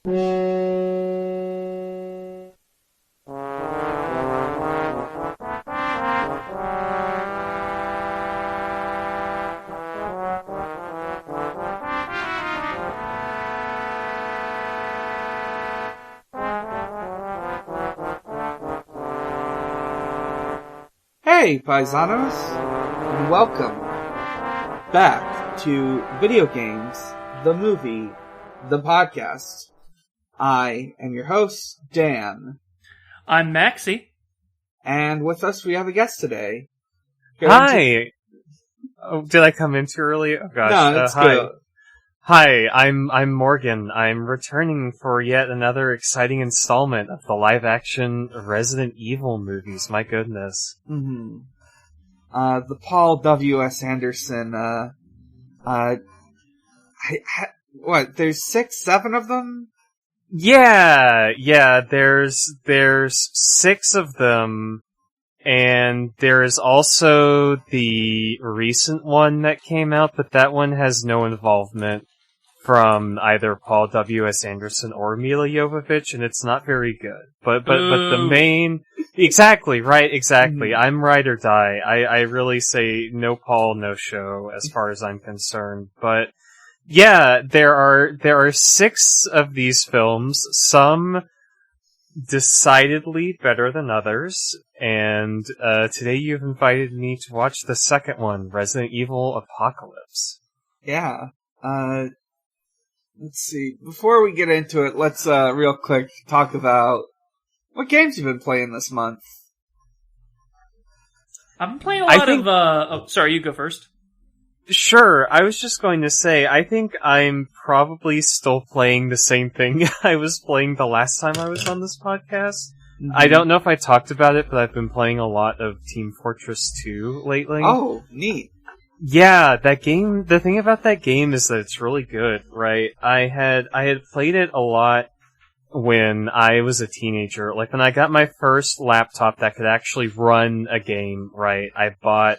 Hey, paisanos, and welcome back to Video Games, the Movie, the Podcast. I am your host, Dan. I'm Maxie. And with us we have a guest today. Hi! Oh, did I come in too early? Oh gosh. No, it's hi. good. Hi, I'm Morgan. I'm returning for yet another exciting installment of the live-action Resident Evil movies. My goodness. Mm-hmm. The Paul W.S. Anderson, what, there's 6, 7 of them? Yeah, there's 6 of them, and there is also the recent one that came out, but that one has no involvement from either Paul W.S. Anderson or Milla Jovavich, and it's not very good. But the main... Exactly, right, exactly. Mm. I'm ride or die. I really say no Paul, no show, as far as I'm concerned. But, yeah, there are 6 of these films, some decidedly better than others, and today you've invited me to watch the second one, Resident Evil Apocalypse. Yeah. Let's see. Before we get into it, let's real quick talk about what games you've been playing this month. I've been playing a lot of... Oh, sorry, you go first. Sure, I was just going to say, I think I'm probably still playing the same thing I was playing the last time I was on this podcast. Mm-hmm. I don't know if I talked about it, but I've been playing a lot of Team Fortress 2 lately. Oh, neat. Yeah, that game, the thing about that game is that it's really good, right? I had played it a lot when I was a teenager. Like, when I got my first laptop that could actually run a game, right, I bought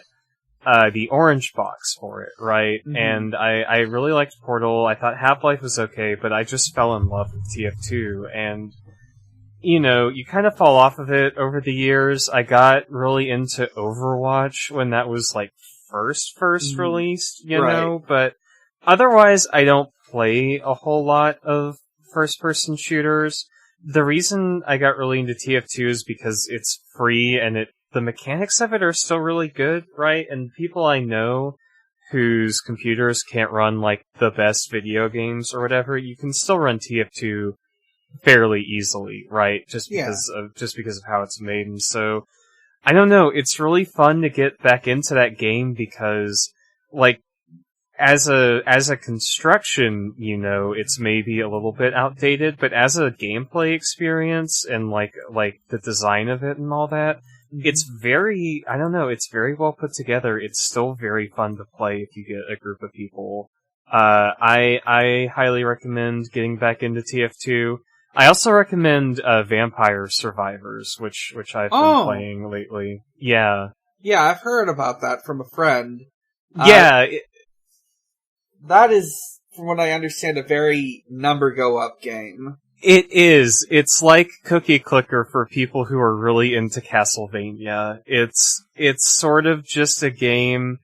the orange box for it, right? Mm-hmm. And I really liked Portal. I thought Half-Life was okay, but I just fell in love with TF2, and you know, you kind of fall off of it over the years. I got really into Overwatch when that was like first released, you know, but otherwise I don't play a whole lot of first-person shooters. The reason I got really into TF2 is because it's free and the mechanics of it are still really good, right? And people I know whose computers can't run like the best video games or whatever, you can still run TF2 fairly easily, right? Just because of how it's made. And so I don't know, it's really fun to get back into that game because, like, as a construction, you know, it's maybe a little bit outdated, but as a gameplay experience and like the design of it and all that, it's very, I don't know, it's very well put together. It's still very fun to play if you get a group of people. I highly recommend getting back into TF2. I also recommend Vampire Survivors, which I've been playing lately. Yeah. Yeah, I've heard about that from a friend. Yeah. That is, from what I understand, a very number go up game. It is. It's like Cookie Clicker for people who are really into Castlevania. It's sort of just a game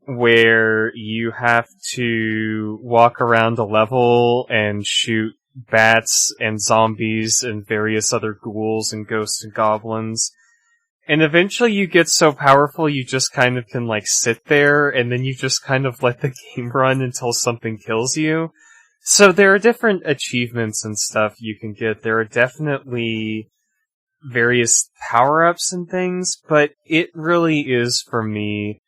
where you have to walk around a level and shoot bats and zombies and various other ghouls and ghosts and goblins. And eventually you get so powerful you just kind of can like sit there and then you just kind of let the game run until something kills you. So there are different achievements and stuff you can get. There are definitely various power-ups and things, but it really is, for me,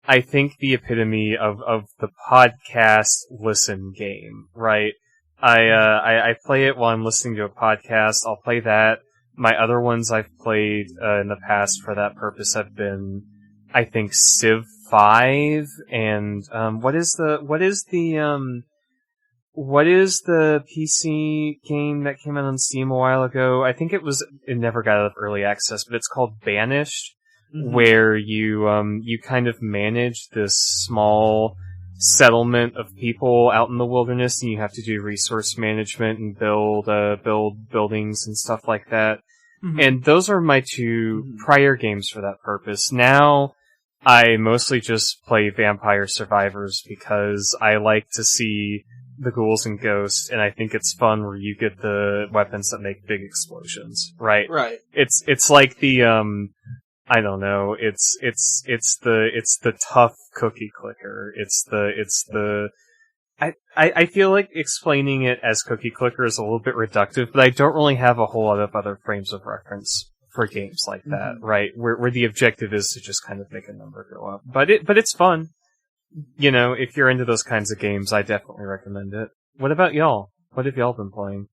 I think the epitome of the podcast listen game, right? I play it while I'm listening to a podcast. I'll play that. My other ones I've played in the past for that purpose have been, I think, Civ 5 and what is the PC game that came out on Steam a while ago? I think it never got out of early access, but it's called Banished, where you kind of manage this small settlement of people out in the wilderness, and you have to do resource management and build buildings and stuff like that. Mhm. And those are my two prior games for that purpose. Now, I mostly just play Vampire Survivors because I like to see the ghouls and ghosts, and I think it's fun where you get the weapons that make big explosions, right? Right. It's like the, I don't know, it's the tough cookie clicker. I feel like explaining it as cookie clicker is a little bit reductive, but I don't really have a whole lot of other frames of reference for games like that, right? Where the objective is to just kind of make a number go up. But it's fun. You know, if you're into those kinds of games, I definitely recommend it. What about y'all? What have y'all been playing?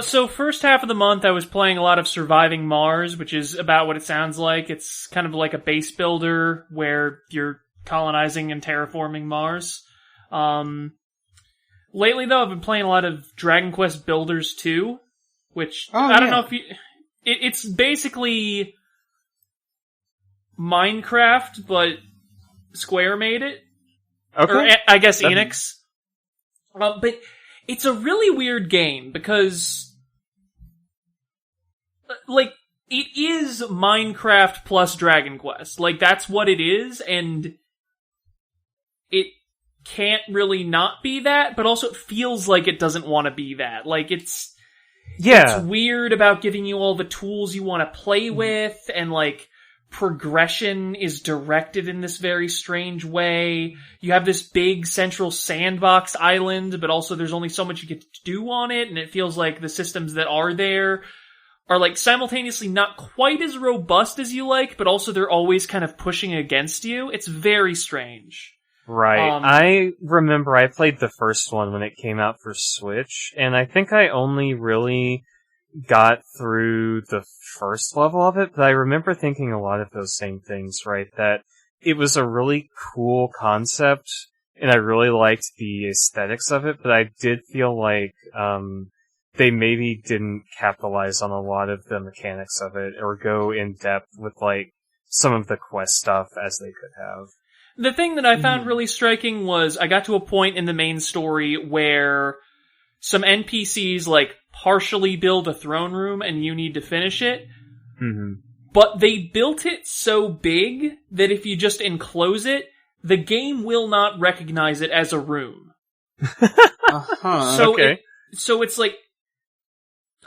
So first half of the month I was playing a lot of Surviving Mars, which is about what it sounds like. It's kind of like a base builder where you're colonizing and terraforming Mars. Lately though, I've been playing a lot of Dragon Quest Builders 2, which I don't know if you... It's basically Minecraft, but Square made it. Okay. Or I guess Enix. But it's a really weird game because, like, it is Minecraft plus Dragon Quest. Like, that's what it is, and it can't really not be that, but also it feels like it doesn't want to be that. Like, it's weird about giving you all the tools you want to play with, and, like, progression is directed in this very strange way. You have this big central sandbox island, but also there's only so much you get to do on it, and it feels like the systems that are there are, like, simultaneously not quite as robust as you like, but also they're always kind of pushing against you. It's very strange. Right. I remember I played the first one when it came out for Switch, and I think I only really got through the first level of it, but I remember thinking a lot of those same things, right? That it was a really cool concept, and I really liked the aesthetics of it, but I did feel like they maybe didn't capitalize on a lot of the mechanics of it, or go in depth with, like, some of the quest stuff as they could have. The thing that I found really striking was I got to a point in the main story where some NPCs, like, partially build a throne room and you need to finish it. Mm-hmm. But they built it so big that if you just enclose it, the game will not recognize it as a room. So it's like,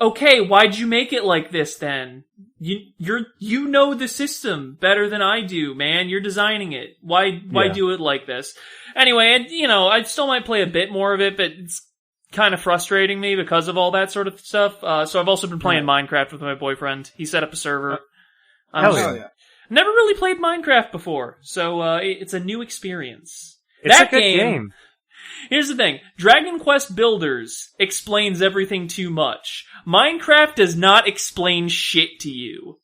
okay, why'd you make it like this then? You know the system better than I do, man. You're designing it. Why do it like this? Anyway, I still might play a bit more of it, but it's kind of frustrating me because of all that sort of stuff. So I've also been playing Minecraft with my boyfriend. He set up a server. Hell yeah. Never really played Minecraft before, so it's a new experience. It's a good game. Here's the thing. Dragon Quest Builders explains everything too much. Minecraft does not explain shit to you.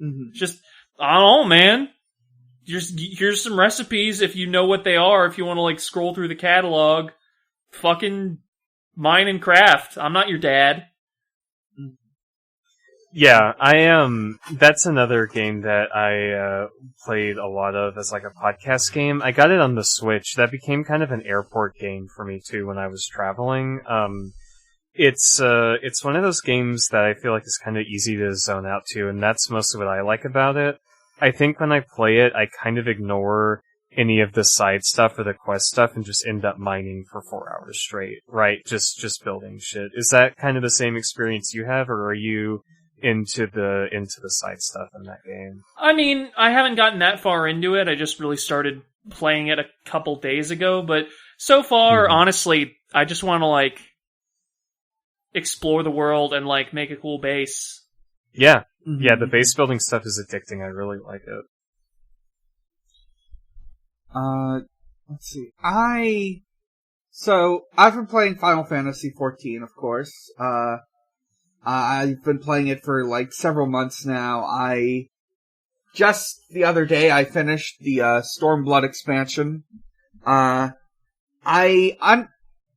Mm-hmm. Just, I don't know, man. Here's some recipes if you know what they are, if you want to, like, scroll through the catalog. Fucking mine and craft. I'm not your dad. Yeah, that's another game that I played a lot of as, like, a podcast game. I got it on the Switch. That became kind of an airport game for me too when I was traveling. It's one of those games that I feel like is kind of easy to zone out to, and that's mostly what I like about it. I think when I play it, I kind of ignore any of the side stuff or the quest stuff and just end up mining for 4 hours straight, right? Just building shit. Is that kind of the same experience you have, or are you into the side stuff in that game? I mean, I haven't gotten that far into it. I just really started playing it a couple days ago, but so far, honestly, I just want to, like, explore the world and, like, make a cool base. Yeah. Yeah, the base building stuff is addicting. I really like it. Let's see. I've been playing Final Fantasy XIV, of course. I've been playing it for, like, several months now. Just the other day, I finished the, Stormblood expansion. I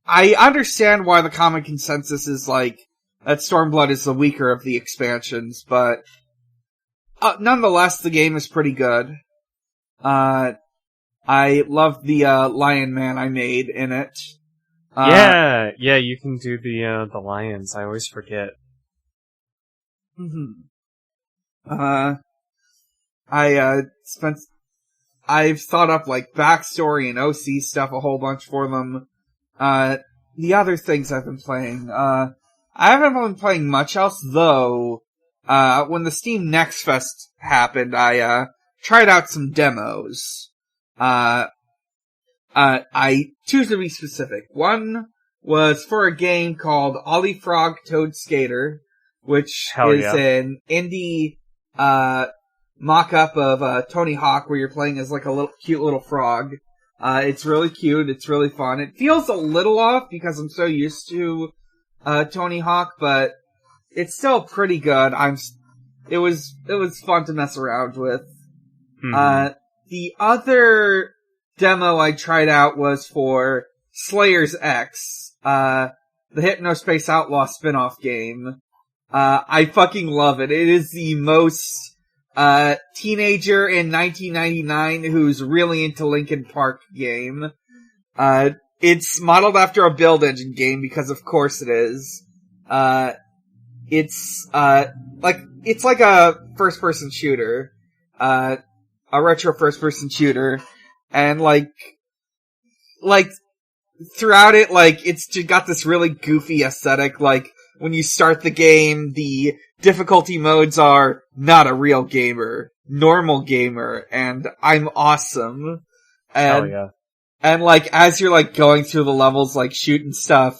understand why the common consensus is, like, that Stormblood is the weaker of the expansions, but, nonetheless, the game is pretty good. I love the Lion Man I made in it. Yeah, you can do the lions. I always forget. I've thought up like backstory and OC stuff a whole bunch for them. The other things I've been playing, I haven't been playing much else though. When the Steam Next Fest happened, I tried out some demos. Two to be specific. One was for a game called Ollie Frog Toad Skater, which an indie, mock-up of, Tony Hawk where you're playing as like a cute little frog. It's really cute, it's really fun. It feels a little off because I'm so used to, Tony Hawk, but it's still pretty good. It was fun to mess around with. The other demo I tried out was for Slayers X, the Hypnospace Outlaw spin-off game. I fucking love it. It is the most, teenager in 1999 who's really into Linkin Park game. It's modeled after a build engine game because of course it is. It's like a first-person shooter. A retro first-person shooter. And like, throughout it, like, it's got this really goofy aesthetic, like, when you start the game, the difficulty modes are not a real gamer, normal gamer, and I'm awesome. And, Hell yeah. And like, as you're like going through the levels, like shooting stuff,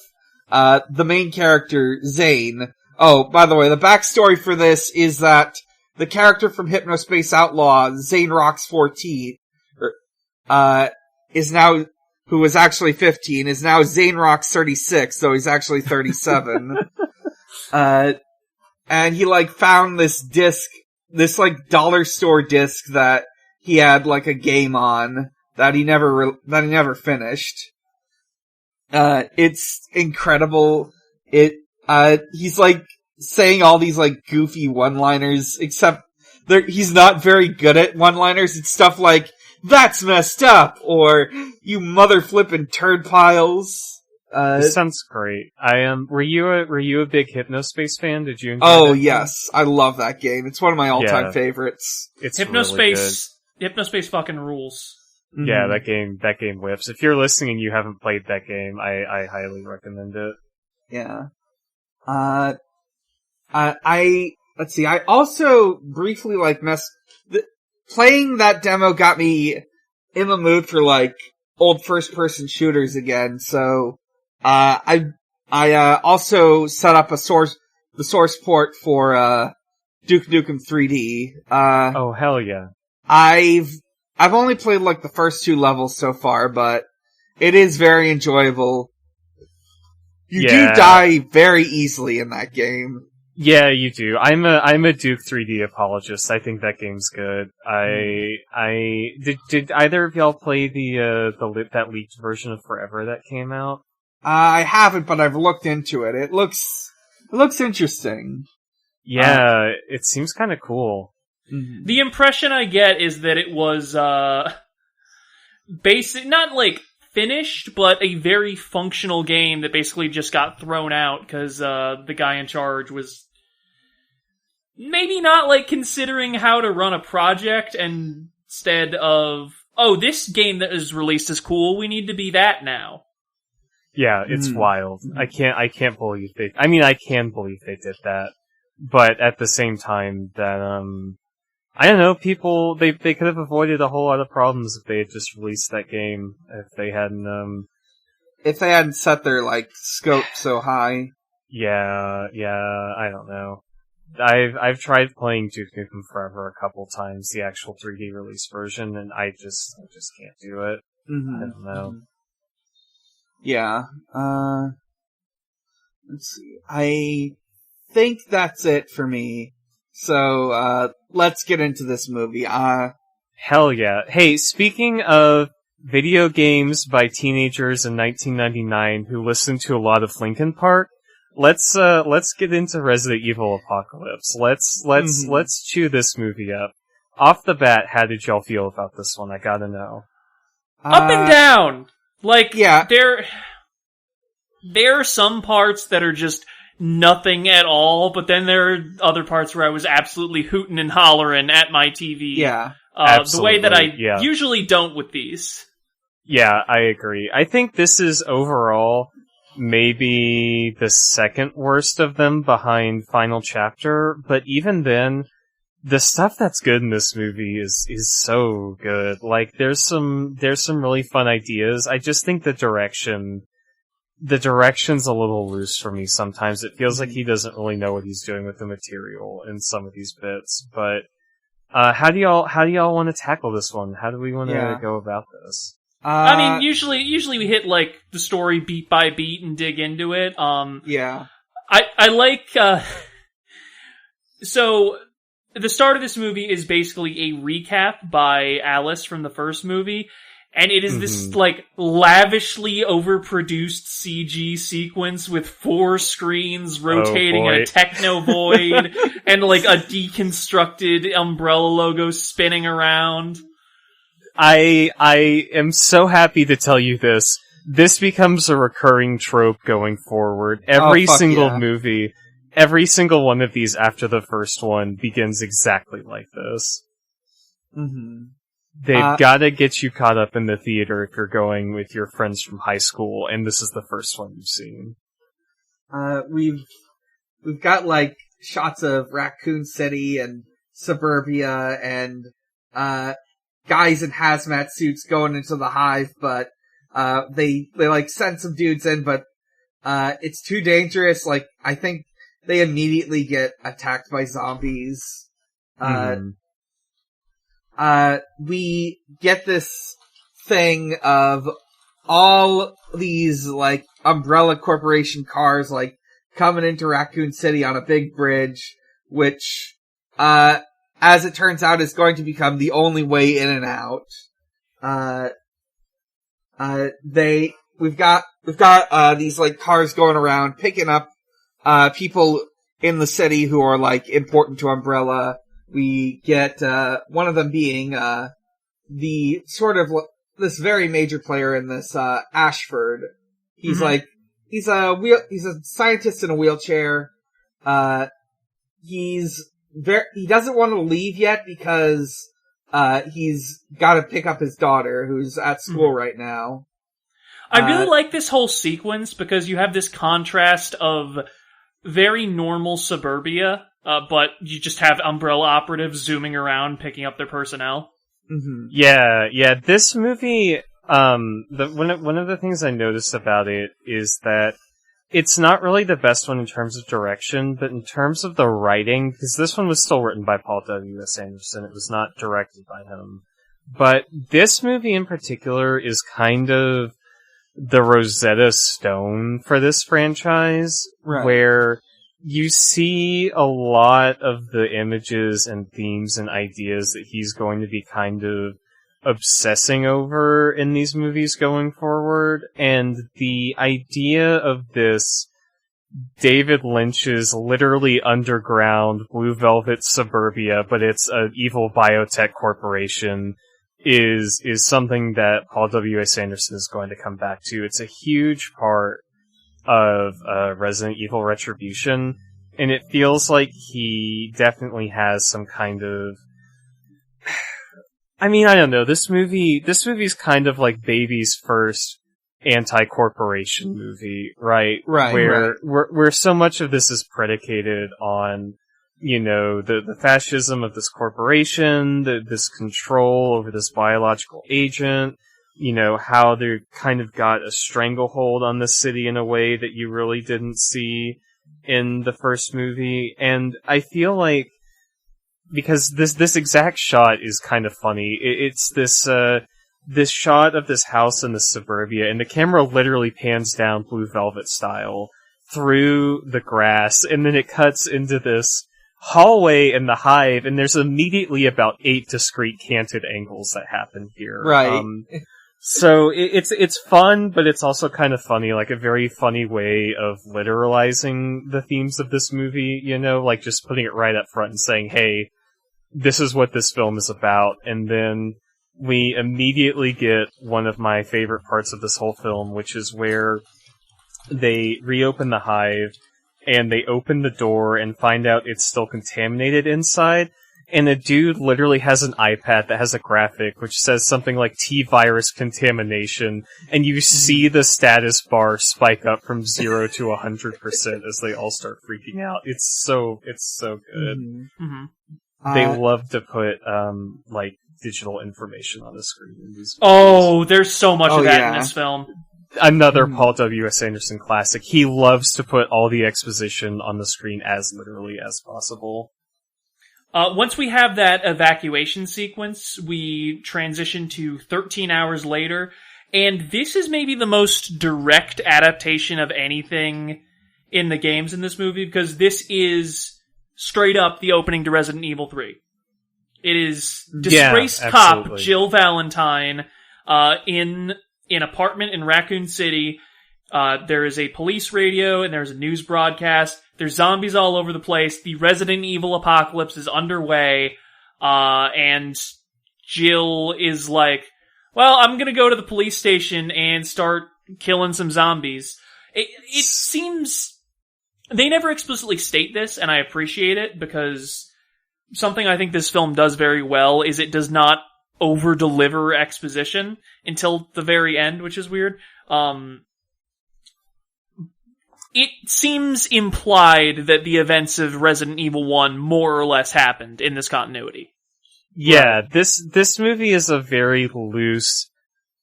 the main character, Zane, oh, by the way, the backstory for this is that the character from Hypnospace Outlaw, Zane Rocks 14, is now, who was actually 15, is now Zane Rocks 36, so he's actually 37. And he like found this disc, this like dollar store disc that he had like a game on that he never finished. It's incredible. He's like saying all these like goofy one-liners, except he's not very good at one-liners. It's stuff like, "That's messed up," or "You mother flippin' turd piles." This sounds great. Were you a big Hypnospace fan? Did you enjoy Oh, that yes. I love that game. It's one of my all-time favorites. It's Hypnospace, really good. Hypnospace fucking rules. Yeah, that game whips. If you're listening and you haven't played that game, I highly recommend it. Yeah. Let's see, I also briefly, like, playing that demo got me in the mood for, like, old first-person shooters again, so, I also set up the source port for, Duke Nukem 3D. Oh, hell yeah. I've only played, like, the first 2 levels so far, but it is very enjoyable. You do die very easily in that game. Yeah, you do. I'm a Duke 3D apologist. I think that game's good. Did either of y'all play that leaked version of Forever that came out? I haven't, but I've looked into it. It looks interesting. Yeah, it seems kind of cool. The impression I get is that it was, basic, not like finished, but a very functional game that basically just got thrown out because, the guy in charge was maybe not like considering how to run a project and instead of, oh, this game that is released is cool, we need to be that now. Yeah, it's wild. I can't believe I can believe they did that. But at the same time, that, I don't know, people, they could have avoided a whole lot of problems if they had just released that game, if they hadn't set their, like, scope so high. Yeah, I don't know. I've tried playing Duke Nukem Forever a couple times, the actual 3D release version, and I just can't do it. I don't know. Yeah, let's see. I think that's it for me. So, let's get into this movie. Hell yeah. Hey, speaking of video games by teenagers in 1999 who listened to a lot of Linkin Park, let's get into Resident Evil Apocalypse. Let's chew this movie up. Off the bat, how did y'all feel about this one? I gotta know. Up and down. Like, yeah. there are some parts that are just nothing at all, but then there are other parts where I was absolutely hooting and hollering at my TV. Yeah. The way that I usually don't with these. Yeah, I agree. I think this is overall maybe the second worst of them behind Final Chapter, but even then, the stuff that's good in this movie is so good. Like, there's some really fun ideas. I just think the direction's a little loose for me sometimes. It feels like he doesn't really know what he's doing with the material in some of these bits, but how do y'all want to tackle this one? How do we want to go about this? I mean, usually we hit, like, the story beat by beat and dig into it. Yeah. I like, so, the start of this movie is basically a recap by Alice from the first movie, and it is this, like, lavishly overproduced CG sequence with 4 screens rotating in a techno void, and, like, a deconstructed Umbrella logo spinning around. I am so happy to tell you this. This becomes a recurring trope going forward. Every single movie, every single one of these after the first one begins exactly like this. Mm-hmm. They've gotta get you caught up in the theater if you're going with your friends from high school, and this is the first one you've seen. We've got, like, shots of Raccoon City and suburbia and, guys in hazmat suits going into the hive, but, they like send some dudes in, but, it's too dangerous. Like, I think they immediately get attacked by zombies. We get this thing of all these, like, Umbrella Corporation cars, like, coming into Raccoon City on a big bridge, which, as it turns out, is going to become the only way in and out. We've got these, like, cars going around, picking up, people in the city who are, like, important to Umbrella. We get, one of them being, the sort of, this very major player in this, Ashford. He's he's a scientist in a wheelchair. He doesn't want to leave yet because, he's gotta pick up his daughter who's at school right now. I really like this whole sequence because you have this contrast of very normal suburbia, but you just have Umbrella operatives zooming around, picking up their personnel. Mm-hmm. Yeah. This movie, one of the things I noticed about it is that it's not really the best one in terms of direction, but in terms of the writing, because this one was still written by Paul W.S. Anderson, it was not directed by him. But this movie in particular is kind of the Rosetta Stone for this franchise, right, where you see a lot of the images and themes and ideas that he's going to be kind of obsessing over in these movies going forward, and the idea of this David Lynch's literally underground Blue Velvet suburbia, but it's an evil biotech corporation, is something that Paul W.S. Anderson is going to come back to. It's a huge part of Resident Evil Retribution, and it feels like he definitely has some kind of... I mean, I don't know, this movie's kind of like Baby's first anti-corporation movie, right? Right. Where so much of this is predicated on, you know, the fascism of this corporation, this control over this biological agent, you know, how they kind of got a stranglehold on the city in a way that you really didn't see in the first movie. And I feel like, because this exact shot is kind of funny, it's this shot of this house in the suburbia, and the camera literally pans down Blue Velvet style through the grass, and then it cuts into this hallway in the hive, and there's immediately about 8 discrete canted angles that happen here. Right. So it's fun, but it's also kind of funny, like a very funny way of literalizing the themes of this movie, you know, like just putting it right up front and saying, hey, this is what this film is about. And then we immediately get one of my favorite parts of this whole film, which is where they reopen the hive, and they open the door and find out it's still contaminated inside, and a dude literally has an iPad that has a graphic which says something like T-virus contamination, and you see the status bar spike up from 0 to 100% as they all start freaking out. It's so good. Mm-hmm. They love to put, digital information on the screen in these movies. Oh, there's so much of that in this film. Another Paul W.S. Anderson classic. He loves to put all the exposition on the screen as literally as possible. Once we have that evacuation sequence, we transition to 13 hours later, and this is maybe the most direct adaptation of anything in the games in this movie, because this is straight up the opening to Resident Evil 3. It is disgraced cop Jill Valentine in an apartment in Raccoon City. There is a police radio and there's a news broadcast. There's zombies all over the place. The Resident Evil apocalypse is underway. And Jill is like, well, I'm gonna go to the police station and start killing some zombies. It seems... They never explicitly state this, and I appreciate it, because something I think this film does very well is it does not over-deliver exposition until the very end, which is weird. It seems implied that the events of Resident Evil 1 more or less happened in this continuity. Yeah, right. This movie is a very loose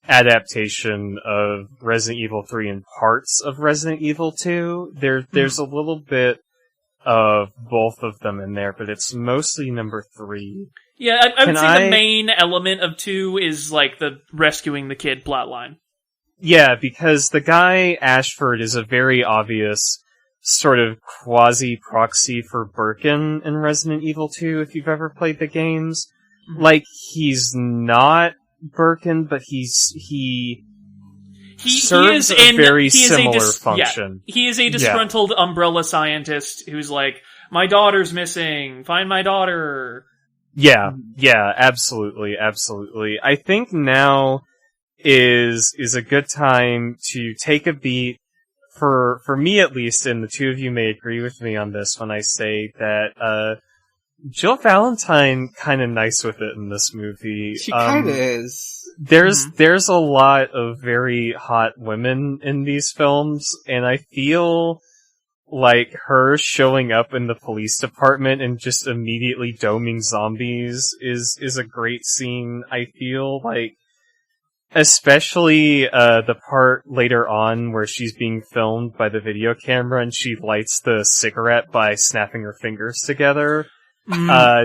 adaptation of Resident Evil 3 and parts of Resident Evil 2. There's a little bit of both of them in there, but it's mostly number 3. Yeah, I would say the main element of 2 is like the rescuing the kid plotline. Yeah, because the guy, Ashford, is a very obvious sort of quasi-proxy for Birkin in Resident Evil 2, if you've ever played the games. Mm-hmm. Like, he's not Birkin, but he serves a very similar function. Yeah, he is a disgruntled umbrella scientist who's like, my daughter's missing, find my daughter. Yeah, absolutely. I think now is a good time to take a beat, for me at least, and the two of you may agree with me on this when I say that, Jill Valentine kinda nice with it in this movie. She kinda is. There's a lot of very hot women in these films, and I feel like her showing up in the police department and just immediately doming zombies is a great scene. I feel like, especially the part later on where she's being filmed by the video camera and she lights the cigarette by snapping her fingers together.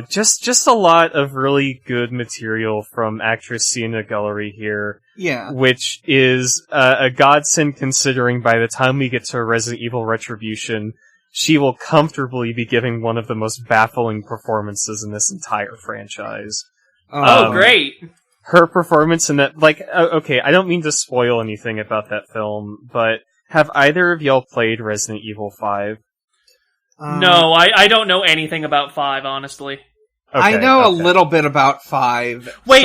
Just a lot of really good material from actress Sienna Guillory here. Yeah. Which is a godsend, considering by the time we get to Resident Evil Retribution, she will comfortably be giving one of the most baffling performances in this entire franchise. Great! Her performance in that, okay, I don't mean to spoil anything about that film, but have either of y'all played Resident Evil 5? No, I don't know anything about 5, honestly. Okay, I know a little bit about 5. Wait,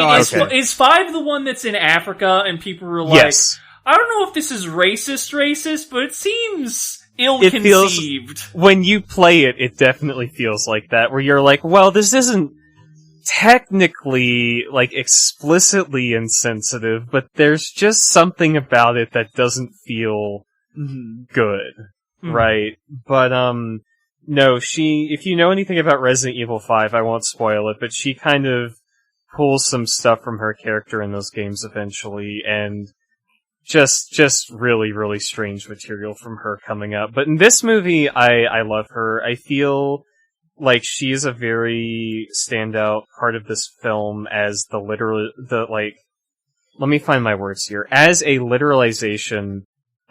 is 5 the one that's in Africa and people were like, yes. I don't know if this is racist, but it seems ill-conceived. When you play it, it definitely feels like that, where you're like, well, this isn't technically, explicitly insensitive, but there's just something about it that doesn't feel good, right? But, no, if you know anything about Resident Evil 5, I won't spoil it, but she kind of pulls some stuff from her character in those games eventually, and just really, really strange material from her coming up. But in this movie, I love her. I feel like she is a very standout part of this film as let me find my words here, as a literalization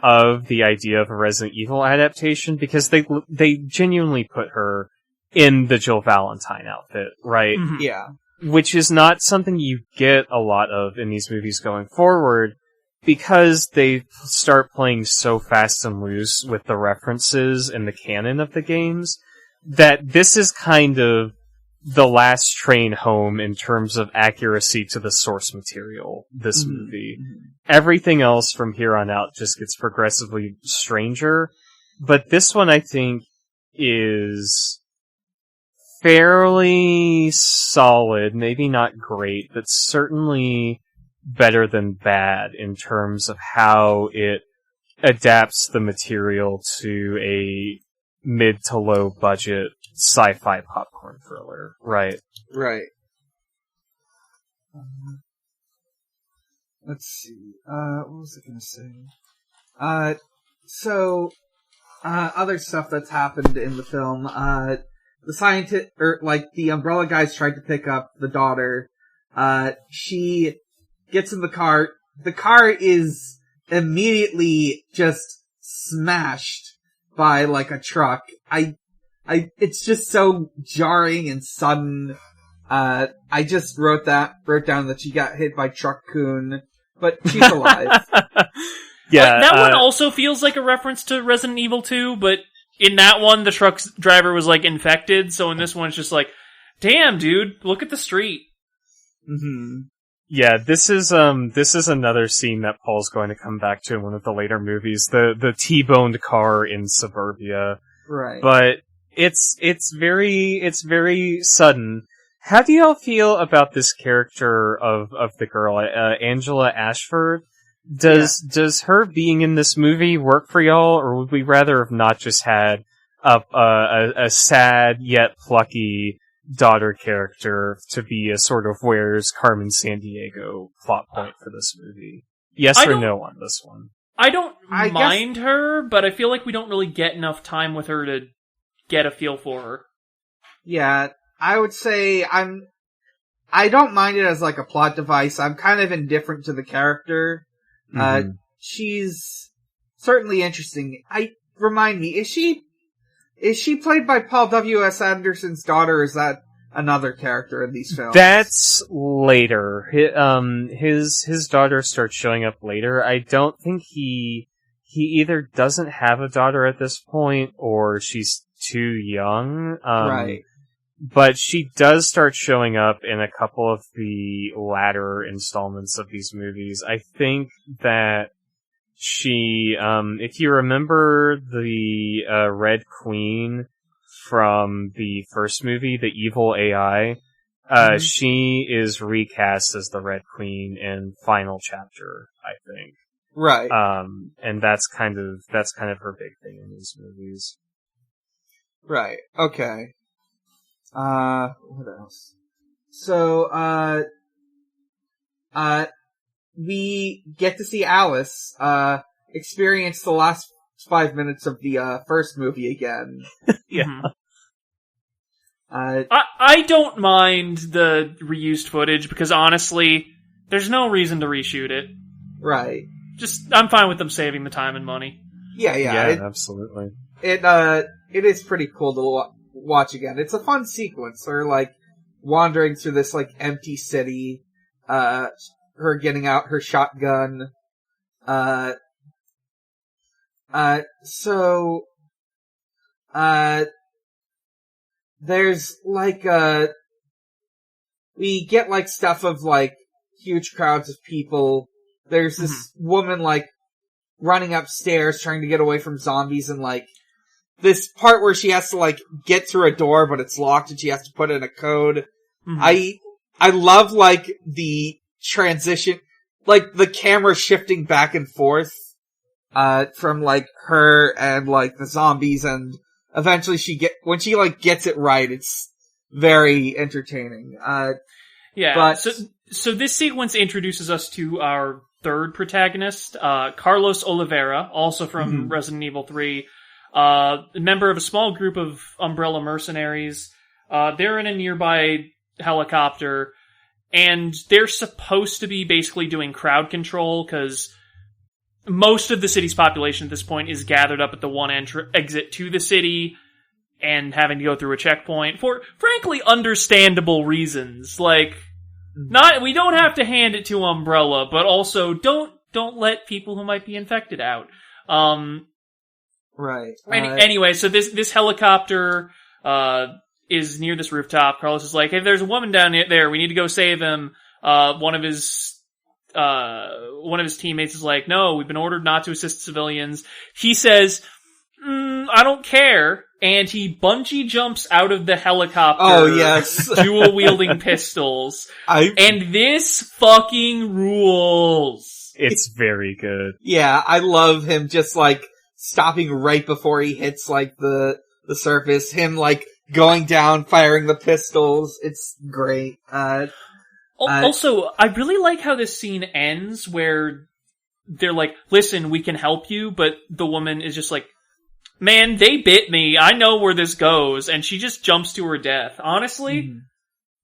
of the idea of a Resident Evil adaptation, because they genuinely put her in the Jill Valentine outfit, right? Mm-hmm. Yeah. Which is not something you get a lot of in these movies going forward, because they start playing so fast and loose with the references and the canon of the games, that this is kind of the last train home in terms of accuracy to the source material, this movie. Everything else from here on out just gets progressively stranger, but this one I think is fairly solid, maybe not great, but certainly better than bad in terms of how it adapts the material to a mid to low budget sci-fi popcorn thriller, right? Right. Let's see. What was I gonna say? Other stuff that's happened in the film. The scientist, the Umbrella guys tried to pick up the daughter. She gets in the car. The car is immediately just smashed by, a truck. It's just so jarring and sudden. I just wrote down that she got hit by Truck Coon, but she's alive. Yeah. That one also feels like a reference to Resident Evil 2, but in that one, the truck driver was, infected, so in this one, it's just damn, dude, look at the street. Mm-hmm. Yeah, this is another scene that Paul's going to come back to in one of the later movies, the T-boned car in suburbia. Right. But it's very sudden. How do y'all feel about this character of the girl, Angela Ashford? Does her being in this movie work for y'all, or would we rather have not just had a sad yet plucky daughter character to be a sort of where's Carmen Sandiego plot point for this movie? Yes or no on this one? I don't mind her, but I feel like we don't really get enough time with her to get a feel for her. Yeah, I would say I don't mind it as a plot device. I'm kind of indifferent to the character. Mm-hmm. She's certainly interesting. Remind me, is she played by Paul W.S. Anderson's daughter, or is that another character in these films? That's later. His daughter starts showing up later. I don't think he either doesn't have a daughter at this point, or she's too young. Right. But she does start showing up in a couple of the latter installments of these movies. I think that she, if you remember the Red Queen from the first movie, the evil AI, she is recast as the Red Queen in Final Chapter, I think. Right. And that's kind of her big thing in these movies. Right. Okay. What else? So, we get to see Alice, experience the last 5 minutes of the, first movie again. Yeah. I don't mind the reused footage, because honestly, there's no reason to reshoot it. Right. I'm fine with them saving the time and money. Yeah, absolutely. It is pretty cool to watch again. It's a fun sequence. They're wandering through this empty city, her getting out her shotgun. There's we get stuff of huge crowds of people. There's this woman running upstairs trying to get away from zombies, and this part where she has to get through a door, but it's locked and she has to put in a code. Mm-hmm. I love the transition, the camera shifting back and forth, from her and the zombies, and eventually when she gets it right, it's very entertaining. Yeah. So this sequence introduces us to our third protagonist, Carlos Oliveira, also from Resident Evil 3. A member of a small group of Umbrella mercenaries. They're in a nearby helicopter, and they're supposed to be basically doing crowd control, because most of the city's population at this point is gathered up at the one exit to the city, and having to go through a checkpoint for, frankly, understandable reasons. We don't have to hand it to Umbrella, but also don't let people who might be infected out. Right. Anyway, so this helicopter is near this rooftop. Carlos is like, hey, there's a woman down there. We need to go save him. One of his teammates is like, no, we've been ordered not to assist civilians. He says, I don't care. And he bungee jumps out of the helicopter. Oh, yes. Dual-wielding pistols. And this fucking rules. It's very good. Yeah, I love him just, like, stopping right before he hits, like, the surface. Him, like, going down, firing the pistols. It's great. Also, I really like how this scene ends, where they're like, listen, we can help you, but the woman is just like, man, they bit me. I know where this goes. And she just jumps to her death. Honestly,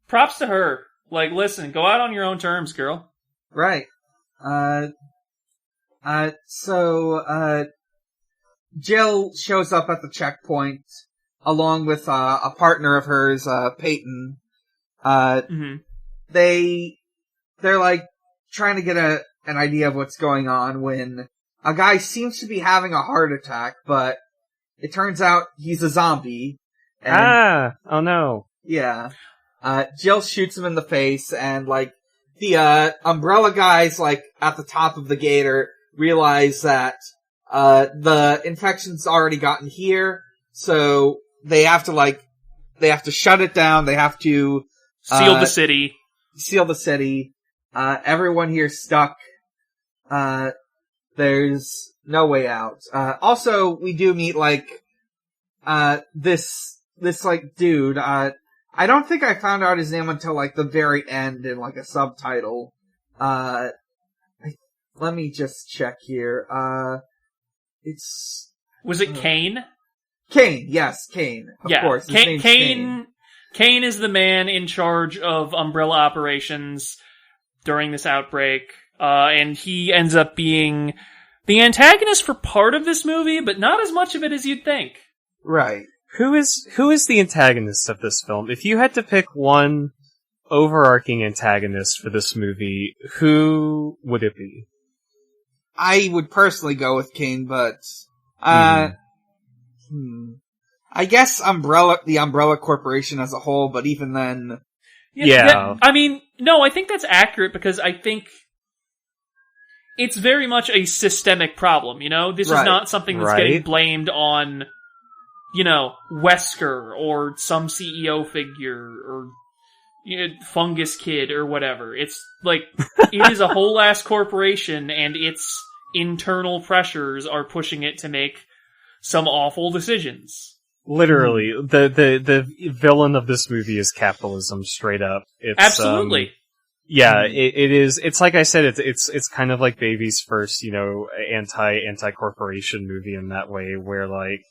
props to her. Like, listen, go out on your own terms, girl. Right. So Jill shows up at the checkpoint along with a partner of hers, Peyton. They're like trying to get an idea of what's going on when a guy seems to be having a heart attack, but it turns out he's a zombie. And, oh no. Yeah. Jill shoots him in the face, and like the umbrella guys like at the top of the gator realize that the infection's already gotten here, so they have to shut it down. They have to seal the city. Everyone here's stuck. There's no way out. Also, we do meet, like, this, like, dude. I don't think I found out his name until, like, the very end in, like, a subtitle. Let me just check here. Was it Kane? Kane, yes, Kane. Of course. His name's Kane. Kane is the man in charge of Umbrella operations during this outbreak, and he ends up being the antagonist for part of this movie, but not as much of it as you'd think. Right. Who is the antagonist of this film? If you had to pick one overarching antagonist for this movie, who would it be? I would personally go with Kane, but I guess the Umbrella Corporation as a whole, but even then... Yeah. I mean, no, I think that's accurate, because I think it's very much a systemic problem, you know? This is not something that's getting blamed on, you know, Wesker, or some CEO figure, or Fungus Kid, or whatever. It's, like, it is a whole-ass corporation, and its internal pressures are pushing it to make some awful decisions. Literally, the villain of this movie is capitalism, straight up. It's, absolutely. It is. It's like I said. It's kind of like Baby's first, you know, anti-corporation movie in that way, where like,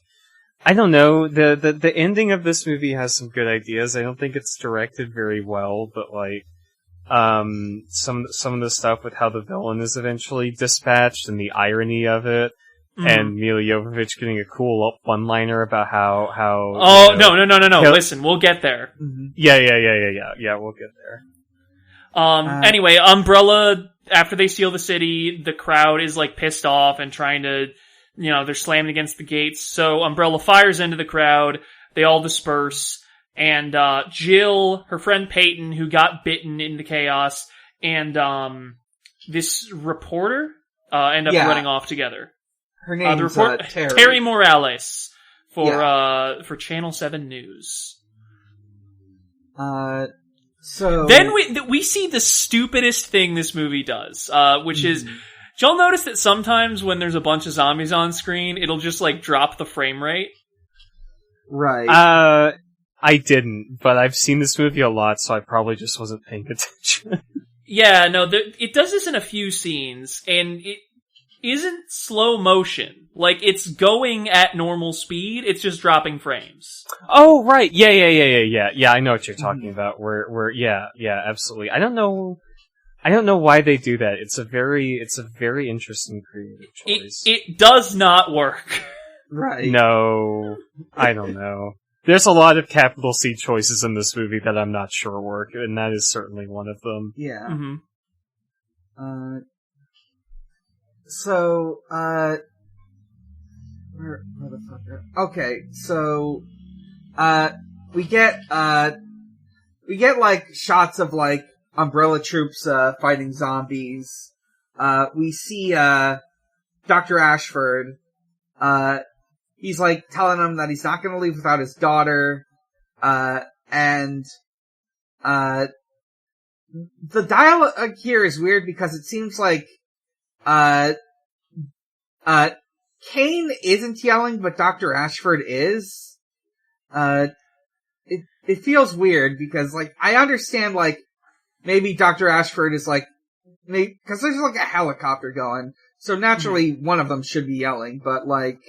I don't know, the ending of this movie has some good ideas. I don't think it's directed very well, but like, some of the stuff with how the villain is eventually dispatched and the irony of it. And Milla Jovavich getting a cool one-liner about how oh, you know, no. Listen, we'll get there. Yeah, we'll get there. Anyway, Umbrella, after they seal the city, the crowd is, like, pissed off and trying to, you know, they're slamming against the gates. So Umbrella fires into the crowd. They all disperse. And, Jill, her friend Peyton, who got bitten in the chaos, and, this reporter, end up running off together. Her name's Terry Morales for Channel 7 News. So then we see the stupidest thing this movie does, which is, y'all notice that sometimes when there's a bunch of zombies on screen, it'll just like drop the frame rate? Right. I didn't, but I've seen this movie a lot, so I probably just wasn't paying attention. Yeah, no, it does this in a few scenes, and it isn't slow motion. Like, it's going at normal speed, it's just dropping frames. Oh, right. Yeah, I know what you're talking about. Yeah, absolutely. I don't know why they do that. It's a very interesting creative choice. It does not work. Right. No, I don't know. There's a lot of capital C choices in this movie that I'm not sure work, and that is certainly one of them. Yeah. Mm-hmm. Motherfucker. Okay, so, we get like shots of like Umbrella troops fighting zombies. We see Dr. Ashford. He's like telling him that he's not going to leave without his daughter. And the dialogue here is weird because it seems like Kane isn't yelling, but Dr. Ashford is. It feels weird because, like, I understand, like, maybe Dr. Ashford is like, because there's like a helicopter going, so naturally one of them should be yelling, but like,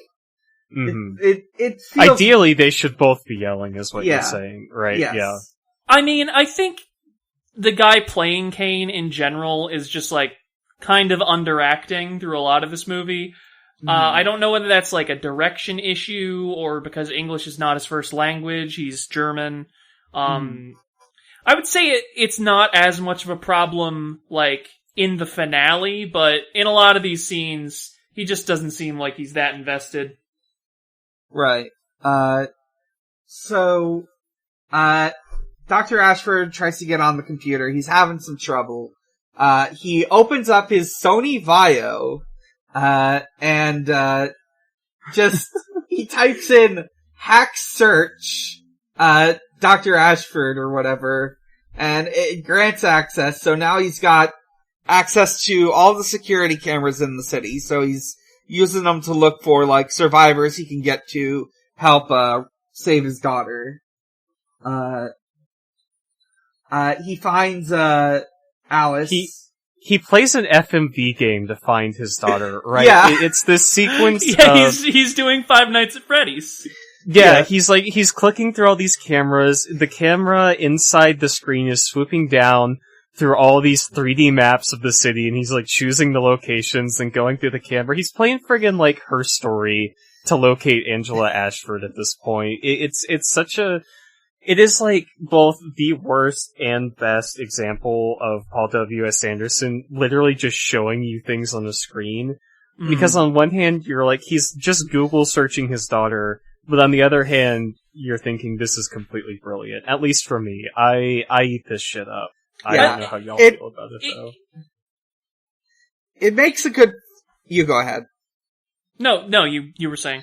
it feels... Ideally, they should both be yelling, is what you're saying, right? Yes. Yeah. I mean, I think the guy playing Kane in general is just like kind of underacting through a lot of this movie. I don't know whether that's like a direction issue or because English is not his first language. He's German. I would say it's not as much of a problem like in the finale, but in a lot of these scenes, he just doesn't seem like he's that invested. Right. So, Dr. Ashford tries to get on the computer. He's having some trouble. He opens up his Sony Vaio, and just, he types in hack search, Dr. Ashford or whatever, and it grants access, so now he's got access to all the security cameras in the city, so he's using them to look for, like, survivors he can get to help, save his daughter. He finds, Alice. He plays an FMV game to find his daughter, right? Yeah. It's this sequence he's doing Five Nights at Freddy's. Yeah, he's clicking through all these cameras. The camera inside the screen is swooping down through all these 3D maps of the city, and he's like choosing the locations and going through the camera. He's playing friggin' like Her Story to locate Angela Ashford at this point. It is like both the worst and best example of Paul W.S. Anderson literally just showing you things on the screen. Because on one hand, you're like, he's just Google searching his daughter, but on the other hand, you're thinking this is completely brilliant. At least for me. I eat this shit up. I don't know how y'all feel about it, though. It makes a good... You go ahead. No, you were saying.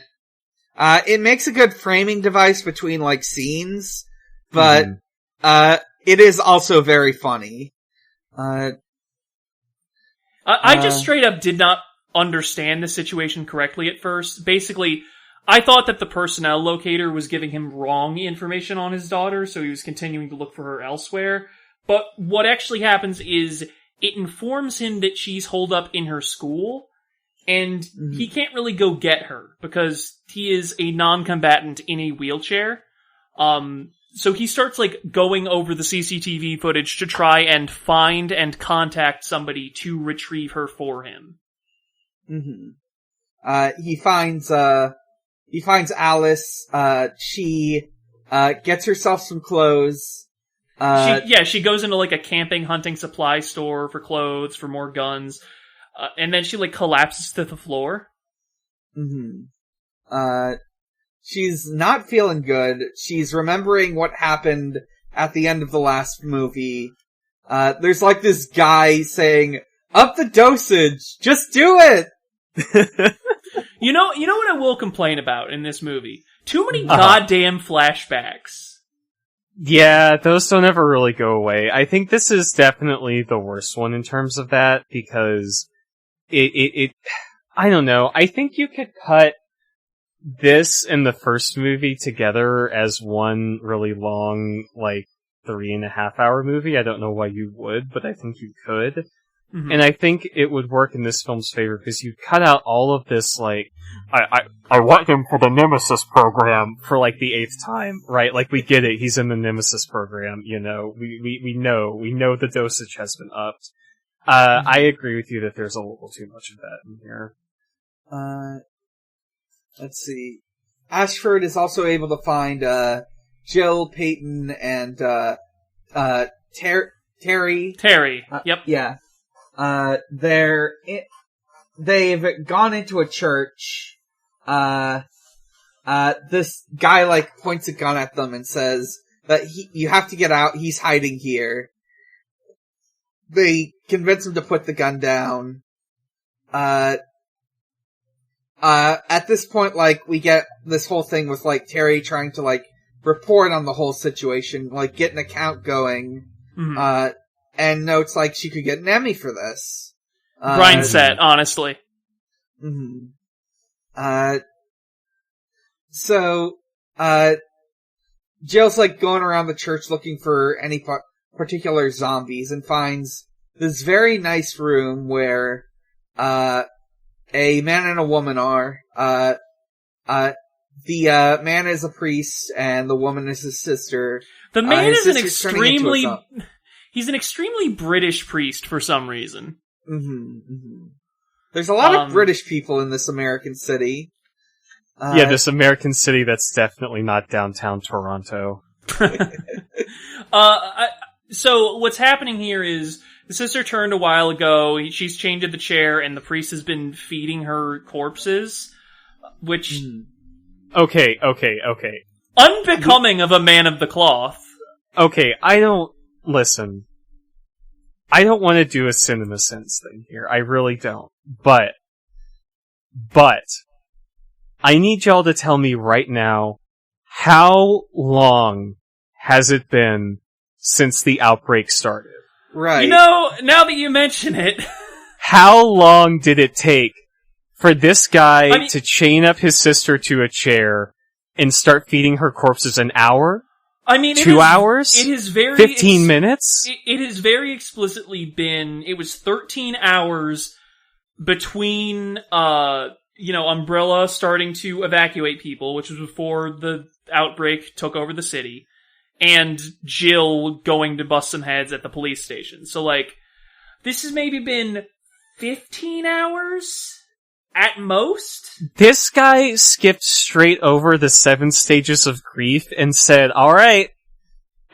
It makes a good framing device between, like, scenes, but, it is also very funny. I just straight up did not understand the situation correctly at first. Basically, I thought that the personnel locator was giving him wrong information on his daughter, so he was continuing to look for her elsewhere. But what actually happens is it informs him that she's holed up in her school, and he can't really go get her because he is a non-combatant in a wheelchair. So he starts like going over the CCTV footage to try and find and contact somebody to retrieve her for him. He finds Alice. She gets herself some clothes. She goes into like a camping hunting supply store for clothes, for more guns, and then she like collapses to the floor. She's not feeling good. She's remembering what happened at the end of the last movie. There's like this guy saying, "Up the dosage! Just do it!" You know what I will complain about in this movie? Too many goddamn flashbacks. Yeah, those don't ever really go away. I think this is definitely the worst one in terms of that, because it I don't know. I think you could cut this and the first movie together as one really long, like, 3.5 hour movie. I don't know why you would, but I think you could. And I think it would work in this film's favor, because you cut out all of this, like, I want him for the Nemesis program for, like, the 8th time, right? Like, we get it, he's in the Nemesis program, you know, we know the dosage has been upped. I agree with you that there's a little too much of that in here. Let's see. Ashford is also able to find, Jill, Peyton, and, Terry. Terry, yep. Yeah. They've gone into a church, this guy, like, points a gun at them and says that you have to get out, he's hiding here. They convince him to put the gun down. At this point, like, we get this whole thing with, like, Terry trying to, like, report on the whole situation, like, get an account going, and notes, like, she could get an Emmy for this. Grind set, honestly. So, Jill's, like, going around the church looking for any particular zombies and finds this very nice room where, a man and a woman are. The man is a priest and the woman is his sister. The man is he's an extremely British priest for some reason. There's a lot of British people in this American city. This American city that's definitely not downtown Toronto. So what's happening here is the sister turned a while ago. She's chained to the chair, and the priest has been feeding her corpses, which Okay. unbecoming of a man of the cloth. Okay, I don't want to do a cinema sense thing here. I really don't. But I need y'all to tell me right now, how long has it been since the outbreak started? Right. You know, now that you mention it... How long did it take for this guy to chain up his sister to a chair and start feeding her corpses? An hour? 2 hours? It is very... 15 minutes? It has very explicitly been... It was 13 hours between, Umbrella starting to evacuate people, which was before the outbreak took over the city, and Jill going to bust some heads at the police station. So, like, this has maybe been 15 hours at most? This guy skipped straight over the 7 stages of grief and said, alright,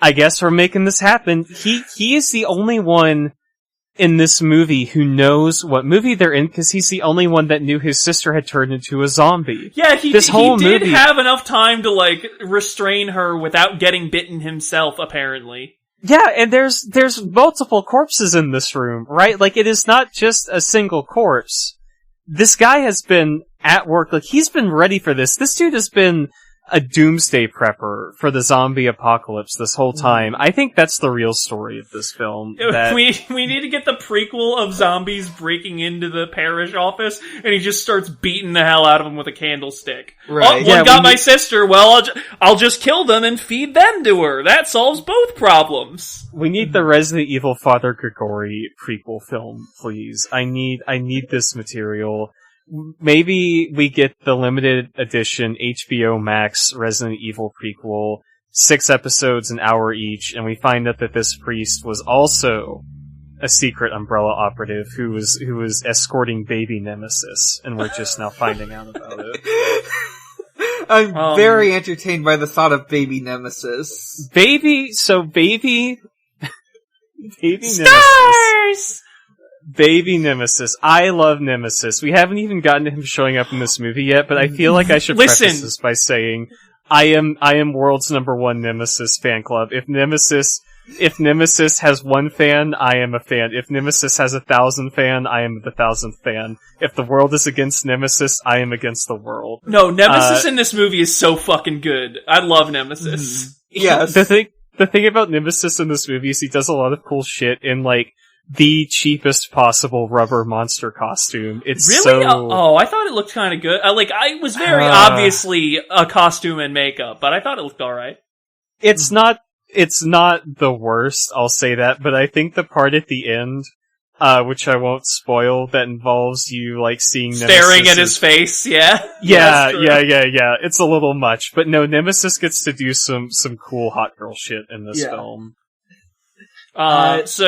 I guess we're making this happen. He is the only one in this movie who knows what movie they're in, because he's the only one that knew his sister had turned into a zombie. Yeah, he did have enough time to, like, restrain her without getting bitten himself, apparently. Yeah, and there's multiple corpses in this room, right? Like, it is not just a single corpse. This guy has been at work, like, he's been ready for this. This dude has been a doomsday prepper for the zombie apocalypse this whole time. I think that's the real story of this film. We need to get the prequel of zombies breaking into the parish office, and he just starts beating the hell out of them with a candlestick. Right. Oh, one got my sister, well, I'll just kill them and feed them to her. That solves both problems. We need the Resident Evil Father Gregory prequel film, please. I need this material. Maybe we get the limited edition HBO Max Resident Evil prequel, 6 episodes, an hour each, and we find out that this priest was also a secret Umbrella operative who was escorting baby Nemesis, and we're just now finding out about it. I'm very entertained by the thought of baby Nemesis. Baby Stars! Nemesis. Baby Nemesis. I love Nemesis. We haven't even gotten to him showing up in this movie yet, but I feel like I should preface this by saying I am world's #1 Nemesis fan club. If Nemesis has 1 fan, I am a fan. If Nemesis has 1,000 fan, I am the 1,000th fan. If the world is against Nemesis, I am against the world. No, Nemesis in this movie is so fucking good. I love Nemesis. Yes. The thing about Nemesis in this movie is he does a lot of cool shit in, like, the cheapest possible rubber monster costume. It's really? So... I thought it looked kind of good. I was very obviously a costume and makeup, but I thought it looked alright. It's not the worst, I'll say that, but I think the part at the end, which I won't spoil, that involves you, like, seeing Nemesis... Staring at his face, yeah? Yeah. It's a little much. But no, Nemesis gets to do some cool hot girl shit in this film. Jill's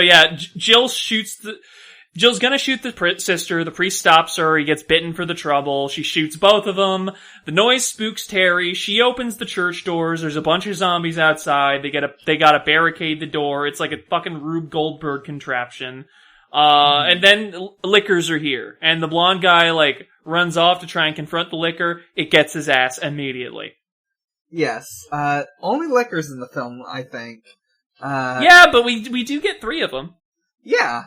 gonna shoot the sister, the priest stops her, he gets bitten for the trouble, she shoots both of them, the noise spooks Terry, she opens the church doors, there's a bunch of zombies outside, they gotta barricade the door, it's like a fucking Rube Goldberg contraption, and then liquors are here, and the blonde guy, like, runs off to try and confront the licker. It gets his ass immediately. Yes. Only lickers in the film, I think. Yeah, but we do get 3 of them. Yeah.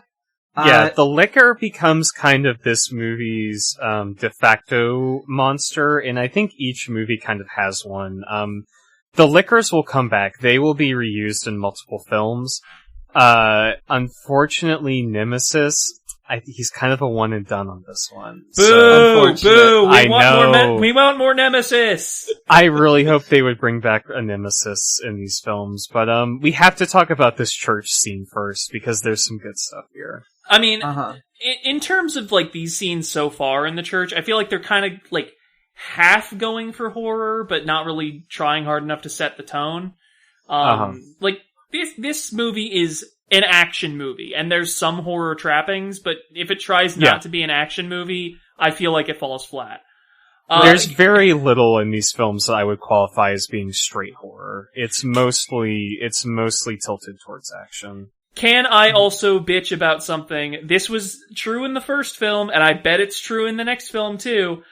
Yeah, the licker becomes kind of this movie's de facto monster, and I think each movie kind of has one. The lickers will come back. They will be reused in multiple films. Unfortunately, Nemesis, he's kind of a one and done on this one. Boo! Boo! We want more Nemesis! I really hope they would bring back a Nemesis in these films, but we have to talk about this church scene first, because there's some good stuff here. I mean, in terms of, like, these scenes so far in the church, I feel like they're kind of, like, half going for horror, but not really trying hard enough to set the tone. Like, this movie is an action movie, and there's some horror trappings, but if it tries not to be an action movie, I feel like it falls flat. There's very little in these films that I would qualify as being straight horror. It's mostly tilted towards action. Can I also bitch about something? This was true in the first film, and I bet it's true in the next film too.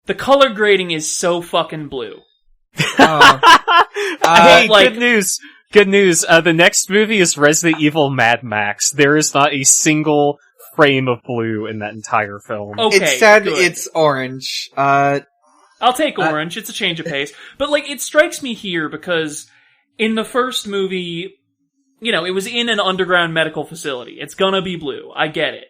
The color grading is so fucking blue. Hey, good news! Good news. The next movie is Resident Evil Mad Max. There is not a single frame of blue in that entire film. Okay, Instead, it's orange. I'll take orange. It's a change of pace. But, like, it strikes me here because in the first movie, you know, it was in an underground medical facility. It's gonna be blue. I get it.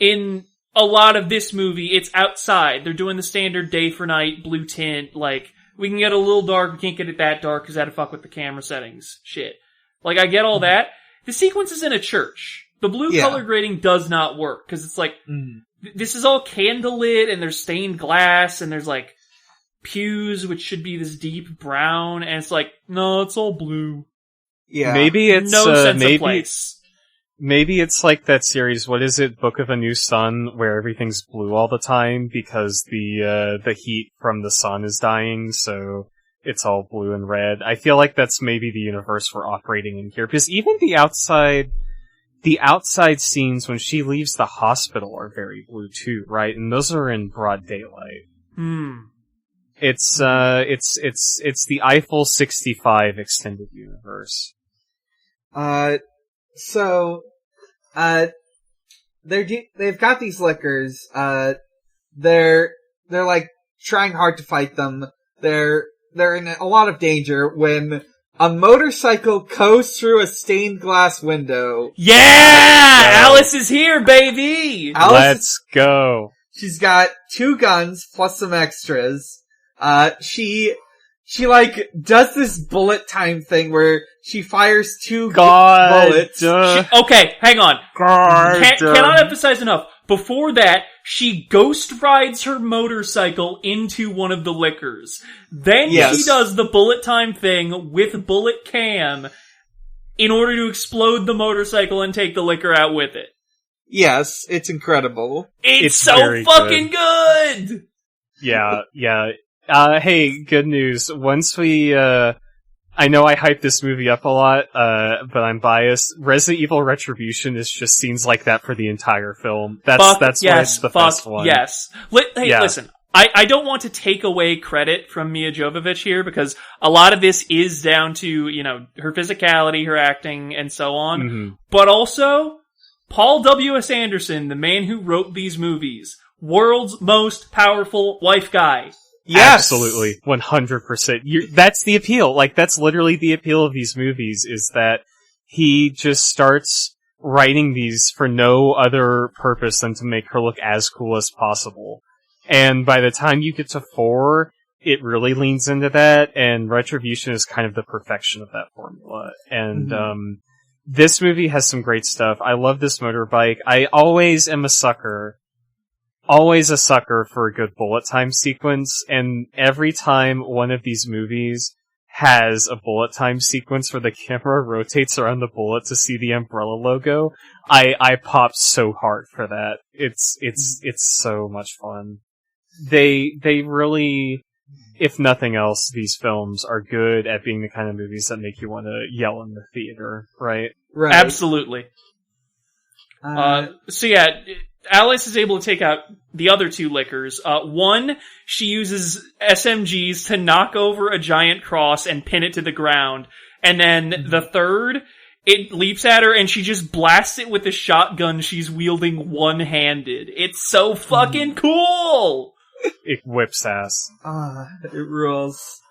In a lot of this movie, it's outside. They're doing the standard day for night blue tint, like, we can get a little dark, we can't get it that dark because that'd fuck with the camera settings. Shit. Like, I get all that. The sequence is in a church. The blue color grading does not work, because it's like, this is all candlelit, and there's stained glass, and there's, like, pews, which should be this deep brown, and it's like, no, it's all blue. Yeah. Maybe it's, no sense of place. Maybe it's like that series, what is it, Book of a New Sun, where everything's blue all the time because the heat from the sun is dying, so it's all blue and red. I feel like that's maybe the universe we're operating in here, because even the outside scenes when she leaves the hospital are very blue too, right? And those are in broad daylight. It's the Eiffel 65 extended universe. So, they've got these lickers, they're like trying hard to fight them, they're in a lot of danger when a motorcycle goes through a stained glass window. Yeah! Alice is here, baby! Let's go. She's got 2 guns plus some extras. She like does this bullet time thing where she fires 2 bullets. Okay, hang on. Cannot emphasize enough. Before that, she ghost rides her motorcycle into one of the lickers. Then she does the bullet time thing with bullet cam in order to explode the motorcycle and take the licker out with it. Yes, it's incredible. It's so fucking good! Yeah. Hey, good news. Once we, I know I hyped this movie up a lot, but I'm biased. Resident Evil Retribution is just scenes like that for the entire film. That's why it's the best one. Yes. Listen. I don't want to take away credit from Milla Jovavich here, because a lot of this is down to, you know, her physicality, her acting, and so on. Mm-hmm. But also, Paul W.S. Anderson, the man who wrote these movies, world's most powerful wife guy. Yes! Absolutely. 100%. That's the appeal. Like, that's literally the appeal of these movies, is that he just starts writing these for no other purpose than to make her look as cool as possible. And by the time you get to 4, it really leans into that, and Retribution is kind of the perfection of that formula. And, this movie has some great stuff. I love this motorbike. I always am a sucker for a good bullet time sequence, and every time one of these movies has a bullet time sequence where the camera rotates around the bullet to see the Umbrella logo, I pop so hard for that. It's so much fun. They really, if nothing else, these films are good at being the kind of movies that make you want to yell in the theater, right? Right. Absolutely. So yeah, Alice is able to take out the other two lickers. One, she uses SMGs to knock over a giant cross and pin it to the ground. And then the third, it leaps at her and she just blasts it with a shotgun she's wielding one-handed. It's so fucking cool! It whips ass. It rules.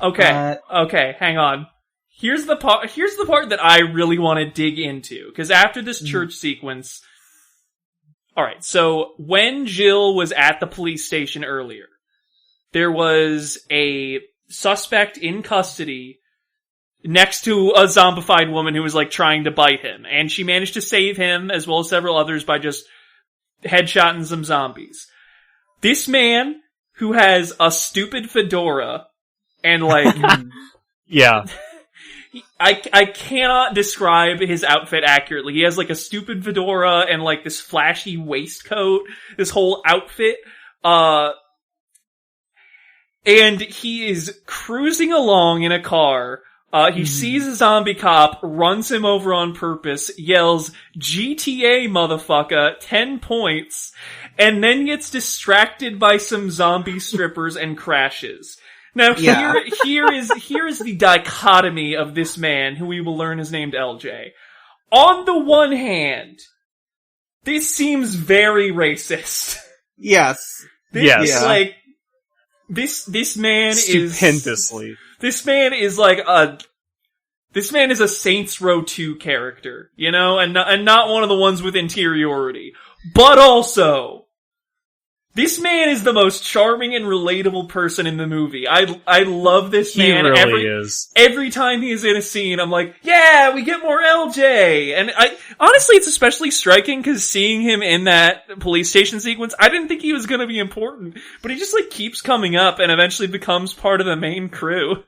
Okay, hang on. Here's the part that I really want to dig into. Because after this church sequence... Alright, so when Jill was at the police station earlier, there was a suspect in custody next to a zombified woman who was, like, trying to bite him. And she managed to save him, as well as several others, by just headshotting some zombies. This man, who has a stupid fedora, and, like... Yeah. I cannot describe his outfit accurately. He has, like, a stupid fedora and, like, this flashy waistcoat, this whole outfit. And he is cruising along in a car. He sees a zombie cop, runs him over on purpose, yells, GTA motherfucker, 10 points, and then gets distracted by some zombie strippers and crashes. Now, here is the dichotomy of this man, who we will learn is named LJ. On the one hand, this seems very racist. Yes. Yes. Like, this man stupendously. This man is a Saints Row 2 character, you know, and not one of the ones with interiority. But also, this man is the most charming and relatable person in the movie. I love this man. He really is. Every time he's in a scene, I'm like, yeah, we get more LJ! And honestly, it's especially striking because seeing him in that police station sequence, I didn't think he was gonna be important, but he just, like, keeps coming up and eventually becomes part of the main crew.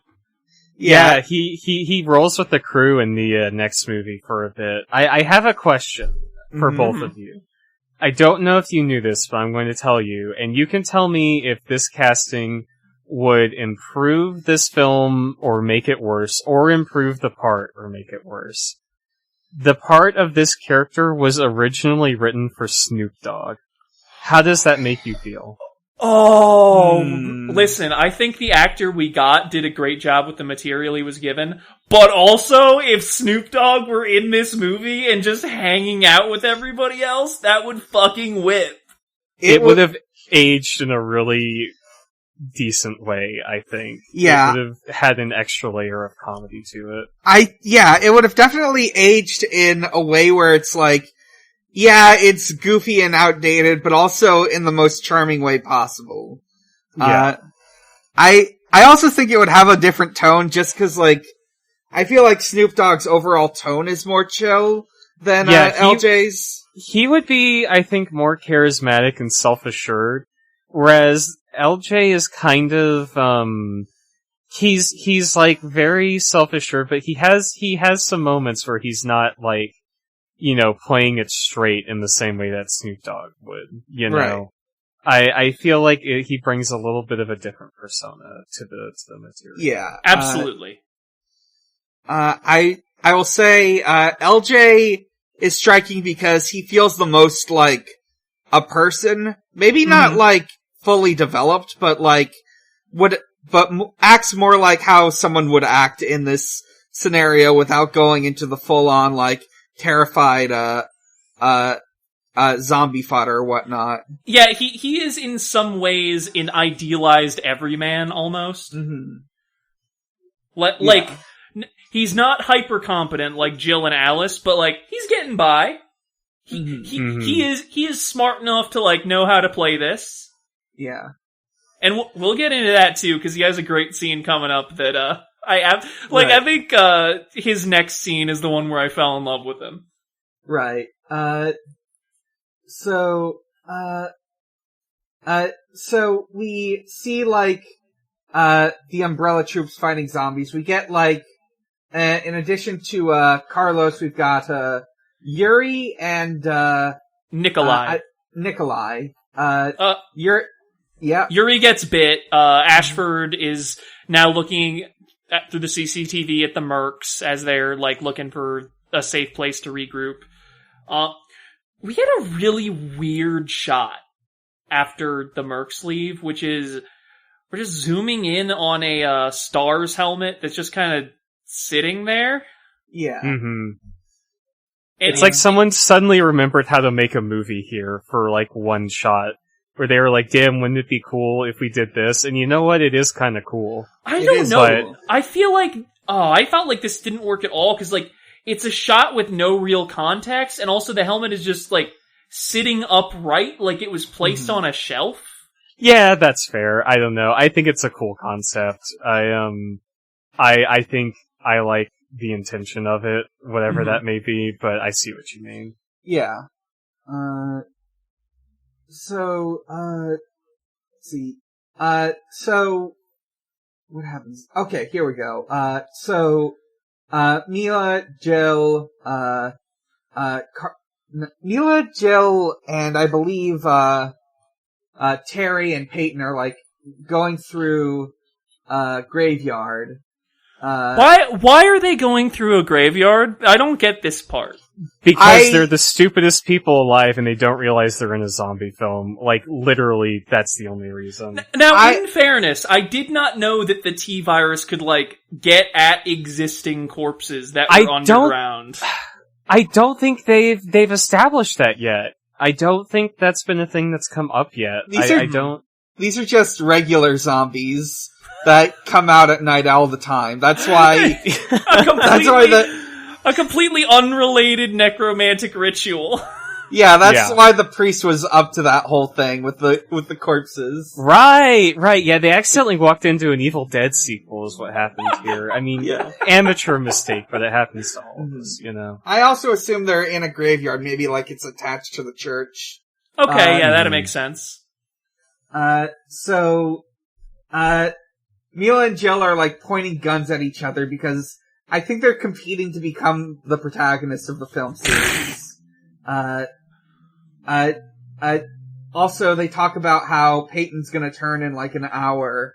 Yeah, he rolls with the crew in the next movie for a bit. I have a question for both of you. I don't know if you knew this, but I'm going to tell you, and you can tell me if this casting would improve this film or make it worse, or improve the part or make it worse. The part of this character was originally written for Snoop Dogg. How does that make you feel? Listen, I think the actor we got did a great job with the material he was given, but also, if Snoop Dogg were in this movie and just hanging out with everybody else, that would fucking whip. It would have aged in a really decent way, I think. Yeah. It would have had an extra layer of comedy to it. It would have definitely aged in a way where it's like, yeah, it's goofy and outdated, but also in the most charming way possible. Yeah. I also think it would have a different tone just cause, like, I feel like Snoop Dogg's overall tone is more chill than LJ's. He would be, I think, more charismatic and self-assured, whereas LJ is kind of, he's like very self-assured, but he has some moments where he's not, like, you know, playing it straight in the same way that Snoop Dogg would, you know? Right. I feel like he brings a little bit of a different persona to the material. Yeah. Absolutely. I will say, LJ is striking because he feels the most like a person. Maybe not like fully developed, but like, acts more like how someone would act in this scenario without going into the full on, like, terrified, zombie fodder or whatnot. Yeah, he is in some ways an idealized everyman, almost. He's not hyper competent like Jill and Alice, but, like, he's getting by. He is smart enough to, like, know how to play this. Yeah. And we'll get into that too, because he has a great scene coming up that, I think, his next scene is the one where I fell in love with him. Right. So we see, like, the Umbrella Troops fighting zombies. We get, like, in addition to, Carlos, we've got, Yuri and, Nikolai. Yuri gets bit. Ashford is now looking through the CCTV at the Mercs as they're, like, looking for a safe place to regroup. we had a really weird shot after the Mercs leave, which is we're just zooming in on a Stars helmet that's just kind of sitting there. Yeah. Mm-hmm. It's like someone suddenly remembered how to make a movie here for, like, one shot. Where they were like, damn, wouldn't it be cool if we did this? And you know what? It is kind of cool. I don't know. I feel like... I felt like this didn't work at all, because, like, it's a shot with no real context, and also the helmet is just, like, sitting upright, like it was placed on a shelf. Yeah, that's fair. I don't know. I think it's a cool concept. I think I like the intention of it, whatever that may be, but I see what you mean. Yeah. Let's see. So, what happens? Okay, here we go. Milla, Jill, Milla, Jill, and I believe, Terry and Peyton are, like, going through, graveyard. Why are they going through a graveyard? I don't get this part. Because they're the stupidest people alive and they don't realize they're in a zombie film. Like, literally, that's the only reason. Now, in fairness, I did not know that the T-virus could, like, get at existing corpses that were underground. I don't think they've established that yet. I don't think that's been a thing that's come up yet. These are just regular zombies that come out at night all the time. That's why... A completely unrelated necromantic ritual. Yeah, that's why the priest was up to that whole thing with the corpses. Right. Yeah, they accidentally walked into an Evil Dead sequel is what happened here. I mean, amateur mistake, but it happens to all of us, you know. I also assume they're in a graveyard, maybe like it's attached to the church. Okay, that'd make sense. Milla and Jill are, like, pointing guns at each other because I think they're competing to become the protagonists of the film series. Also, they talk about how Peyton's gonna turn in, like, an hour,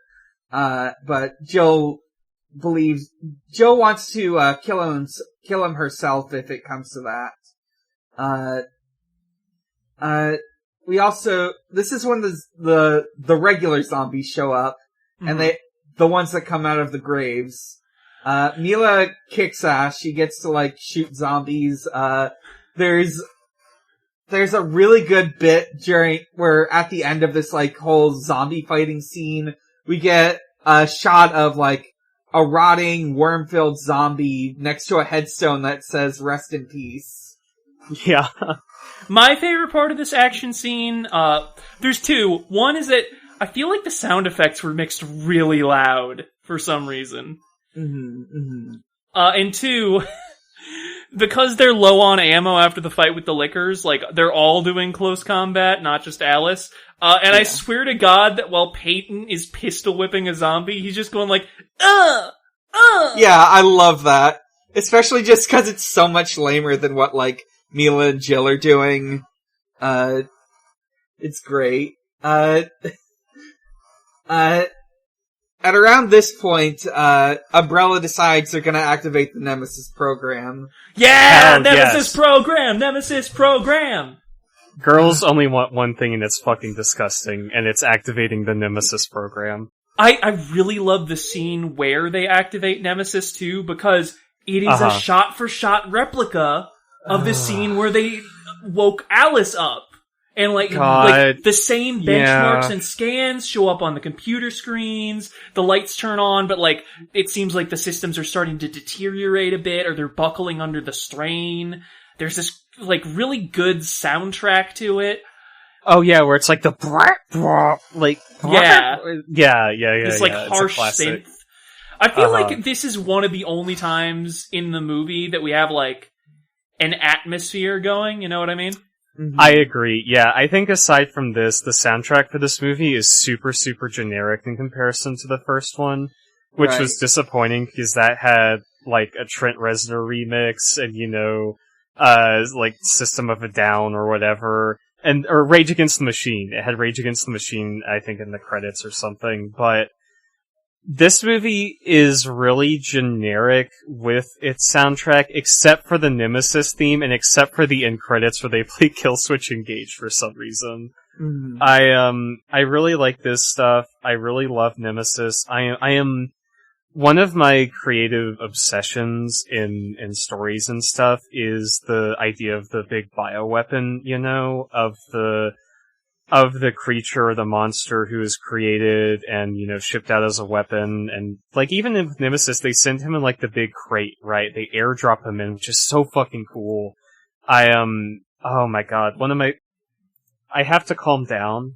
but Jill wants to, kill him herself if it comes to that. This is when the regular zombies show up, and the ones that come out of the graves. Milla kicks ass. She gets to, like, shoot zombies. There's a really good bit where at the end of this, like, whole zombie fighting scene, we get a shot of, like, a rotting, worm-filled zombie next to a headstone that says, "Rest in peace." Yeah. My favorite part of this action scene, there's two. One is that I feel like the sound effects were mixed really loud for some reason. And two, because they're low on ammo after the fight with the Lickers, like, they're all doing close combat, not just Alice. I swear to God that while Peyton is pistol whipping a zombie, he's just going like, Yeah, I love that. Especially just because it's so much lamer than what, like, Milla and Jill are doing. It's great. At around this point, Umbrella decides they're gonna activate the Nemesis program. Yeah! Nemesis program! Girls only want one thing and it's fucking disgusting, and it's activating the Nemesis program. I really love the scene where they activate Nemesis too, because it is a shot-for-shot replica of the scene where they woke Alice up. And, like the same benchmarks and scans show up on the computer screens, the lights turn on, but, like, it seems like the systems are starting to deteriorate a bit, or they're buckling under the strain. There's this, like, really good soundtrack to it. Oh, yeah, where it's like the like... Yeah. This, like, harsh synth. I feel like this is one of the only times in the movie that we have, like, an atmosphere going, you know what I mean? I agree, yeah. I think aside from this, the soundtrack for this movie is super, super generic in comparison to the first one, which was disappointing because that had, like, a Trent Reznor remix and, you know, like, System of a Down or whatever, or Rage Against the Machine. It had Rage Against the Machine, I think, in the credits or something, but This movie is really generic with its soundtrack, except for the Nemesis theme and except for the end credits where they play Kill Switch Engage for some reason. Mm. I really like this stuff. I really love Nemesis. I am one of my creative obsessions in stories and stuff is the idea of the big bioweapon, of the creature or the monster who is created and, shipped out as a weapon. And, even in Nemesis, they send him in, the big crate, right? They airdrop him in, which is so fucking cool. Oh my god, I have to calm down,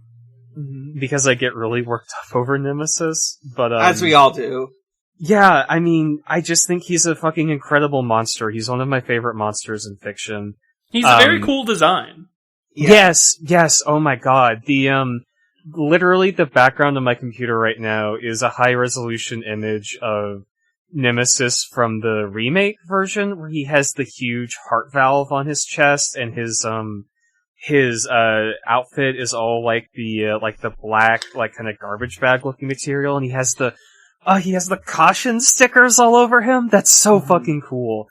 because I get really worked up over Nemesis, but, as we all do. Yeah, I just think he's a fucking incredible monster. He's one of my favorite monsters in fiction. He's a very cool design. Yeah. Yes, oh my god. Literally the background of my computer right now is a high-resolution image of Nemesis from the remake version, where he has the huge heart valve on his chest, and his outfit is all the black, kind of garbage bag looking material, and he has the caution stickers all over him. That's so fucking cool.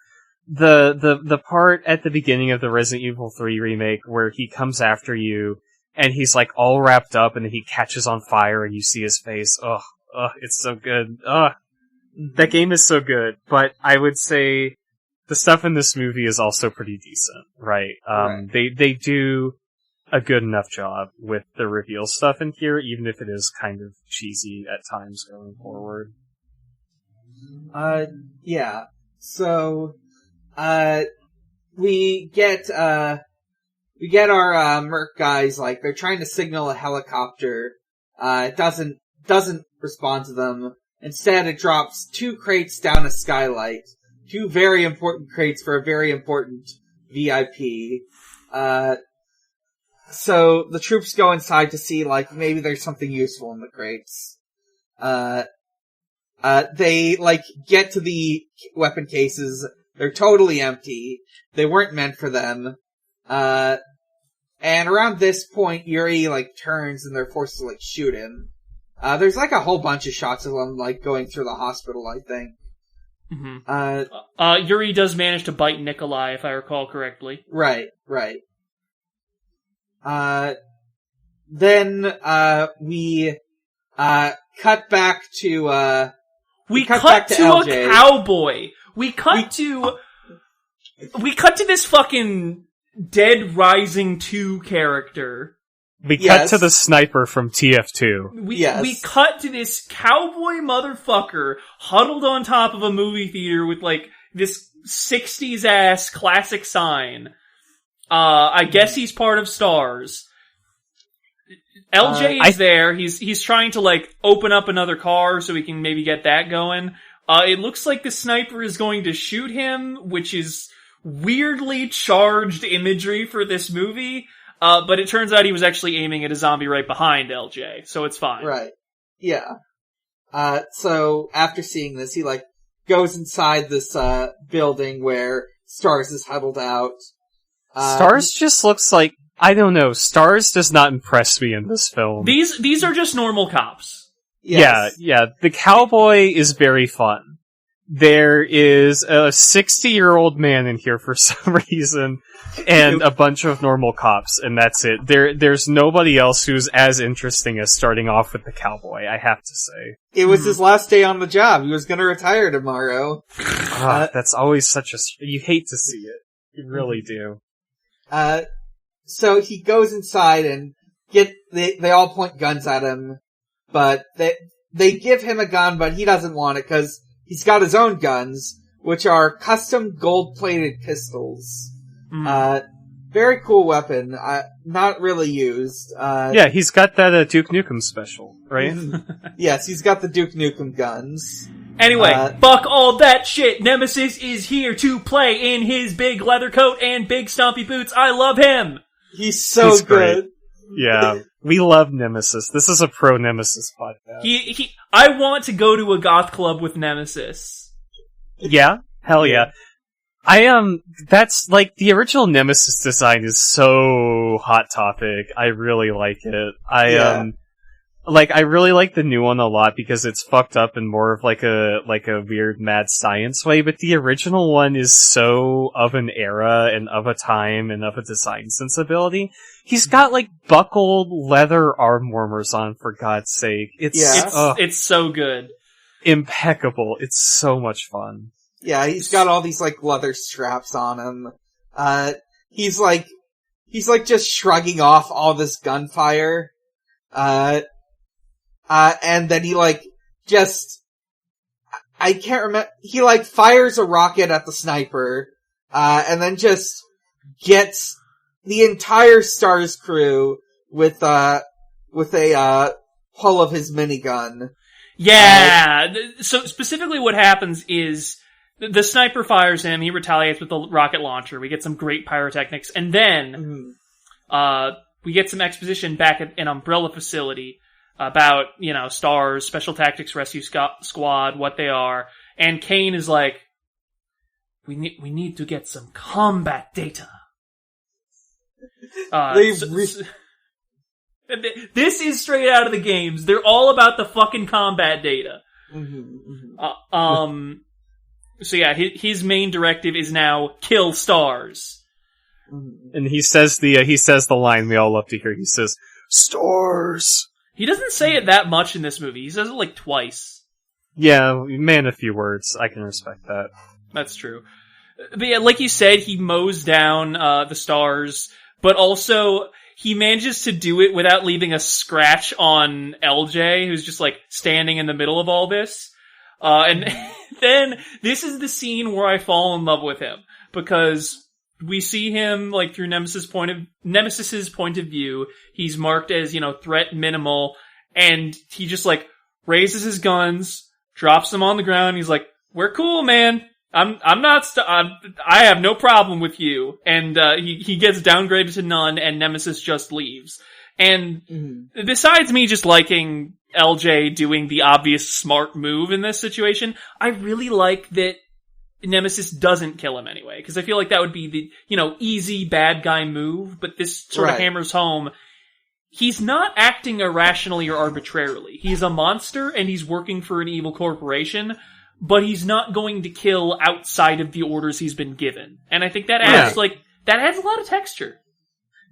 The part at the beginning of the Resident Evil 3 remake where he comes after you and he's all wrapped up and then he catches on fire and you see his face. Ugh, it's so good. That game is so good. But I would say the stuff in this movie is also pretty decent, right? Right. They do a good enough job with the reveal stuff in here, even if it is kind of cheesy at times going forward. Yeah. So, we get our, merc guys, they're trying to signal a helicopter. It doesn't respond to them. Instead, it drops 2 crates down a skylight. 2 very important crates for a very important VIP. So the troops go inside to see, maybe there's something useful in the crates. They, get to the weapon cases. They're totally empty. They weren't meant for them. And around this point, Yuri, turns and they're forced to, shoot him. There's, a whole bunch of shots of them, going through the hospital, I think. Mm-hmm. Yuri does manage to bite Nikolai, if I recall correctly. Right. Then, we, cut back to, we cut to LJ. A cowboy. We cut to this fucking Dead Rising 2 character. We cut to the sniper from TF2. We cut to this cowboy motherfucker huddled on top of a movie theater with, this 60s ass classic sign. I guess he's part of Stars. LJ is there. He's trying to, open up another car so we can maybe get that going. It looks like the sniper is going to shoot him, which is weirdly charged imagery for this movie. But it turns out he was actually aiming at a zombie right behind LJ, so it's fine. Right. Yeah. So after seeing this, he, goes inside this, building where Stars is huddled out. Stars just looks like, I don't know, Stars does not impress me in this film. These are just normal cops. Yes. Yeah. The cowboy is very fun. There is a 60-year-old man in here for some reason, and a bunch of normal cops, and that's it. There's nobody else who's as interesting as starting off with the cowboy, I have to say. It was his last day on the job. He was gonna retire tomorrow. That's always such a... You hate to see it. You really do. So he goes inside and they all point guns at him, but they give him a gun, but he doesn't want it because he's got his own guns, which are custom gold-plated pistols. Very cool weapon, not really used. Yeah, he's got that Duke Nukem special, right? Yes, he's got the Duke Nukem guns. Anyway, fuck all that shit. Nemesis is here to play in his big leather coat and big stompy boots. I love him. He's so good. Great. Yeah, we love Nemesis. This is a pro-Nemesis podcast. I want to go to a goth club with Nemesis. Yeah? Hell yeah. That's, the original Nemesis design is so Hot Topic. I really like it. Like, I really like the new one a lot because it's fucked up in more of like a weird mad science way, but the original one is so of an era and of a time and of a design sensibility. He's got like buckled leather arm warmers on, for God's sake. It's so good. Impeccable. It's so much fun. Yeah, he's got all these like leather straps on him. He's like just shrugging off all this gunfire. And then he I can't remember, he fires a rocket at the sniper, and then just gets the entire STARS crew with a pull of his minigun. Yeah! So specifically what happens is, the sniper fires him, he retaliates with the rocket launcher, we get some great pyrotechnics, and then, we get some exposition back at an Umbrella facility, about, STARS, Special Tactics Rescue Squad, what they are, and Kane is like, we need to get some combat data. This is straight out of the games. They're all about the fucking combat data. So yeah, his main directive is now kill STARS. And he says the line we all love to hear. He says, "STARS." He doesn't say it that much in this movie. He says it twice. Yeah, man, a few words. I can respect that. That's true. But yeah, like you said, he mows down the STARS, but also he manages to do it without leaving a scratch on LJ, who's just standing in the middle of all this. And then this is the scene where I fall in love with him, because we see him through Nemesis's point of view. He's marked as, threat minimal, and he just raises his guns, drops them on the ground. He's like, "We're cool, man. I have no problem with you." And he gets downgraded to none, and Nemesis just leaves. And besides me just liking LJ doing the obvious smart move in this situation, I really like that Nemesis doesn't kill him anyway, because I feel like that would be the, easy bad guy move, but this sort of hammers home. He's not acting irrationally or arbitrarily. He's a monster, and he's working for an evil corporation, but he's not going to kill outside of the orders he's been given. And I think that adds, that adds a lot of texture.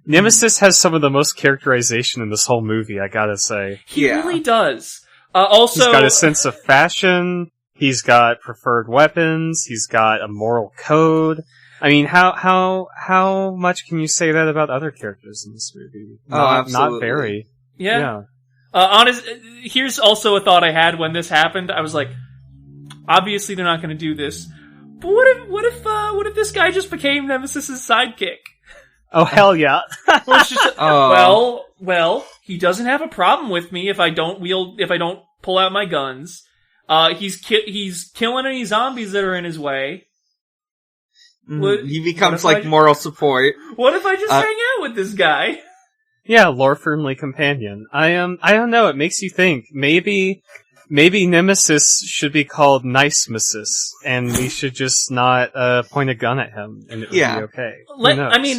Nemesis has some of the most characterization in this whole movie, I gotta say. He really does. Also, he's got a sense of fashion. He's got preferred weapons. He's got a moral code. I mean, how much can you say that about other characters in this movie? Not very. Yeah. Here's also a thought I had when this happened. I was like, obviously they're not going to do this. But what if this guy just became Nemesis's sidekick? Oh, hell yeah. Well, he doesn't have a problem with me if I don't pull out my guns. He's killing any zombies that are in his way. He becomes moral support. What if I just hang out with this guy? Yeah, lore-friendly companion. I don't know, it makes you think. Maybe Nemesis should be called Nicemesis, and we should just not point a gun at him, and it would be okay.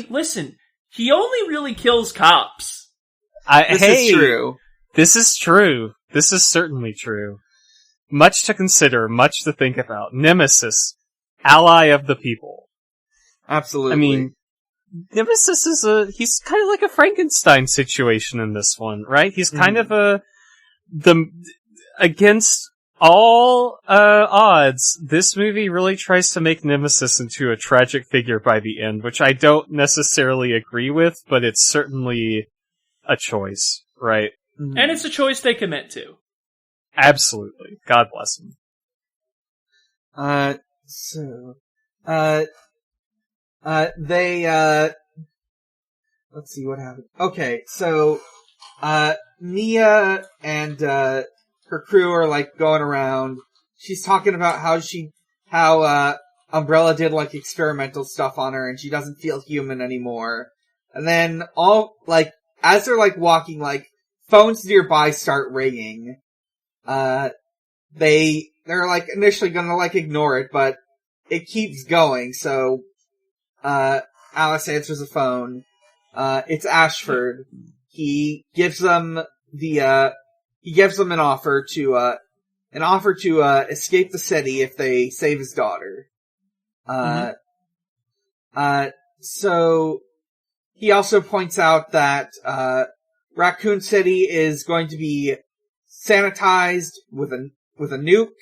Listen, he only really kills cops. This is true. This is true. This is certainly true. Much to consider, much to think about. Nemesis, ally of the people. Absolutely. I mean, Nemesis he's kind of like a Frankenstein situation in this one, right? He's kind of against all odds, this movie really tries to make Nemesis into a tragic figure by the end, which I don't necessarily agree with, but it's certainly a choice, right? And it's a choice they commit to. Absolutely. God bless him. Let's see what happened. Okay, so, Mia and, her crew are going around. She's talking about how Umbrella did experimental stuff on her and she doesn't feel human anymore. And then as they're walking, phones nearby start ringing. They're initially gonna ignore it, but it keeps going, so, Alice answers the phone. It's Ashford. He gives them the he gives them an offer to escape the city if they save his daughter. So he also points out that Raccoon City is going to be sanitized with a nuke.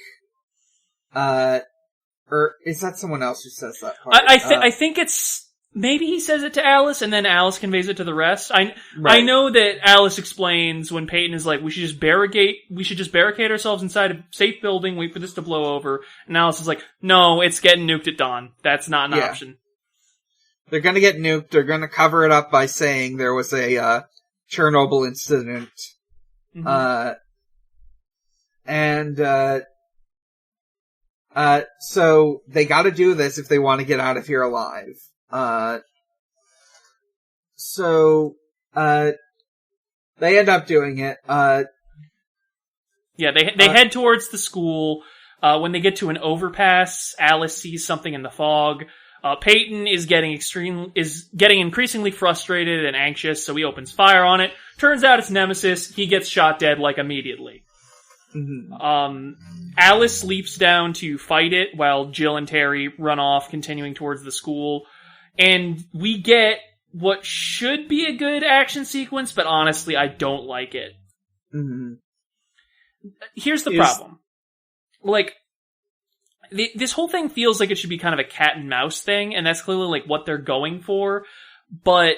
Or is that someone else who says that part? I think it's maybe he says it to Alice, and then Alice conveys it to the rest. I know that Alice explains when Peyton is like, we should just barricade ourselves inside a safe building, wait for this to blow over. And Alice is like, no, it's getting nuked at dawn. That's not an option. They're gonna get nuked. They're gonna cover it up by saying there was a Chernobyl incident. So they gotta do this if they want to get out of here alive. They end up doing it. They head towards the school. When they get to an overpass, Alice sees something in the fog. Peyton is getting increasingly frustrated and anxious, so he opens fire on it. Turns out it's Nemesis. He gets shot dead, immediately. Alice leaps down to fight it while Jill and Terry run off, continuing towards the school. And we get what should be a good action sequence, but honestly, I don't like it. Here's the problem. This whole thing feels like it should be kind of a cat and mouse thing, and that's clearly what they're going for, but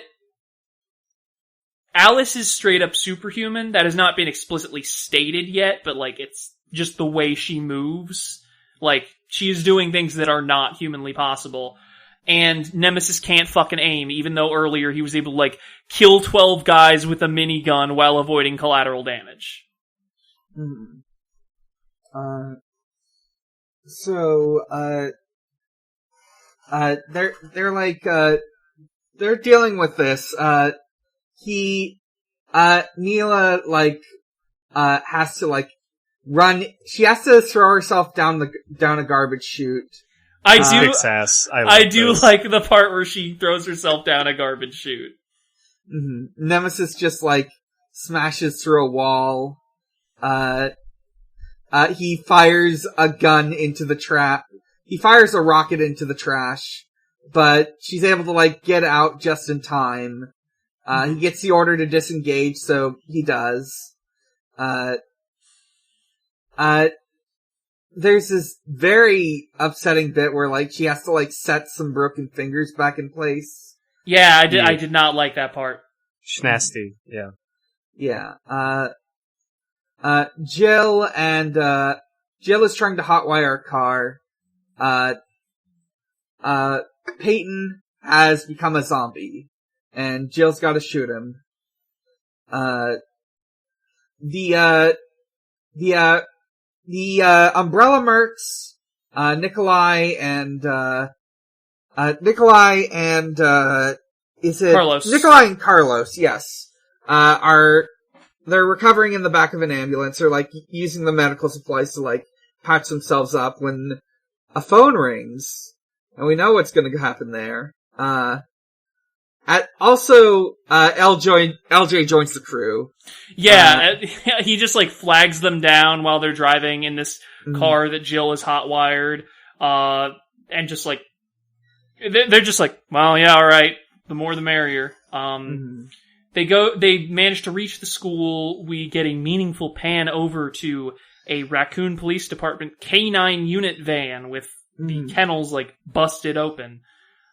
Alice is straight up superhuman. That has not been explicitly stated yet, but it's just the way she moves. She is doing things that are not humanly possible. And Nemesis can't fucking aim, even though earlier he was able to kill 12 guys with a minigun while avoiding collateral damage. They're dealing with this. Milla, has to, run. She has to throw herself down a garbage chute. I do like the part where she throws herself down a garbage chute. Nemesis just, smashes through a wall. He fires a gun into the trap. He fires a rocket into the trash, but she's able to, get out just in time. He gets the order to disengage, so he does. There's this very upsetting bit where, she has to, set some broken fingers back in place. Yeah, I did not like that part. Schnasty, yeah. Yeah, Jill is trying to hotwire a car. Peyton has become a zombie, and Jill's gotta shoot him. The Umbrella Mercs, Nikolai and Carlos. Nikolai and Carlos, yes. They're recovering in the back of an ambulance. They're, using the medical supplies to, patch themselves up when a phone rings. And we know what's gonna happen there. LJ joins the crew. Yeah, he just, flags them down while they're driving in this car that Jill is hotwired. And just, they're just well, yeah, alright. The more the merrier. They manage to reach the school. We get a meaningful pan over to a Raccoon Police Department K9 unit van with the kennels, busted open.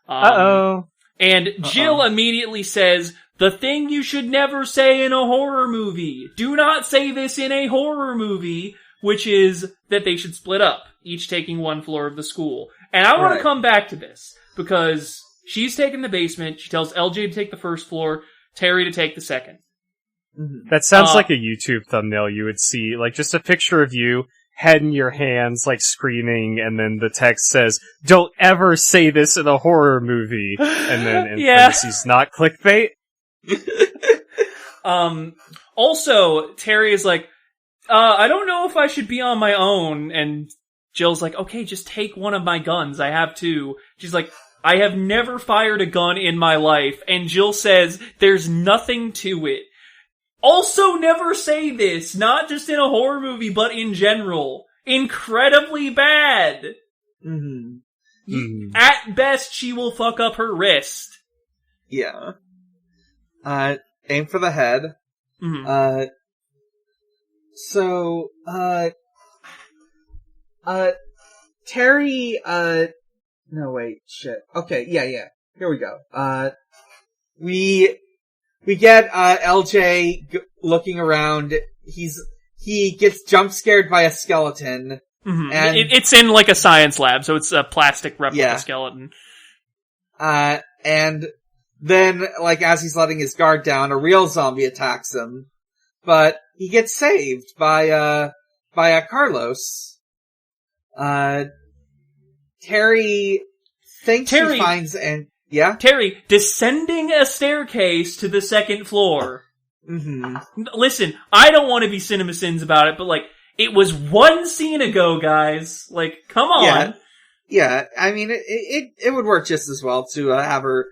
And Jill immediately says, the thing you should never say in a horror movie. Do not say this in a horror movie, which is that they should split up, each taking one floor of the school. And I want to come back to this, because she's taking the basement, she tells LJ to take the first floor, Terry to take the second. That sounds like a YouTube thumbnail you would see, just a picture of you, head in your hands, screaming, and then the text says, don't ever say this in a horror movie, and then in parentheses, not clickbait. Also, Terry is I don't know if I should be on my own, and Jill's okay, just take one of my guns, I have two. She's I have never fired a gun in my life, and Jill says, there's nothing to it. Also never say this, not just in a horror movie, but in general. Incredibly bad. Mm-hmm. Mm-hmm. At best, she will fuck up her wrist. Yeah. Aim for the head. Mm-hmm. Terry, no wait, shit. Okay, yeah. Here we go. We get, LJ looking around. He gets jump scared by a skeleton. Mm-hmm. And it's in like a science lab, so it's a plastic replica skeleton. And then, like, as he's letting his guard down, a real zombie attacks him. But he gets saved by Carlos. Terry thinks he finds Terry, descending a staircase to the second floor. Mm-hmm. Listen, I don't want to be CinemaSins about it, but like, it was one scene ago, guys. Like, come on. Yeah, I mean, it would work just as well to have her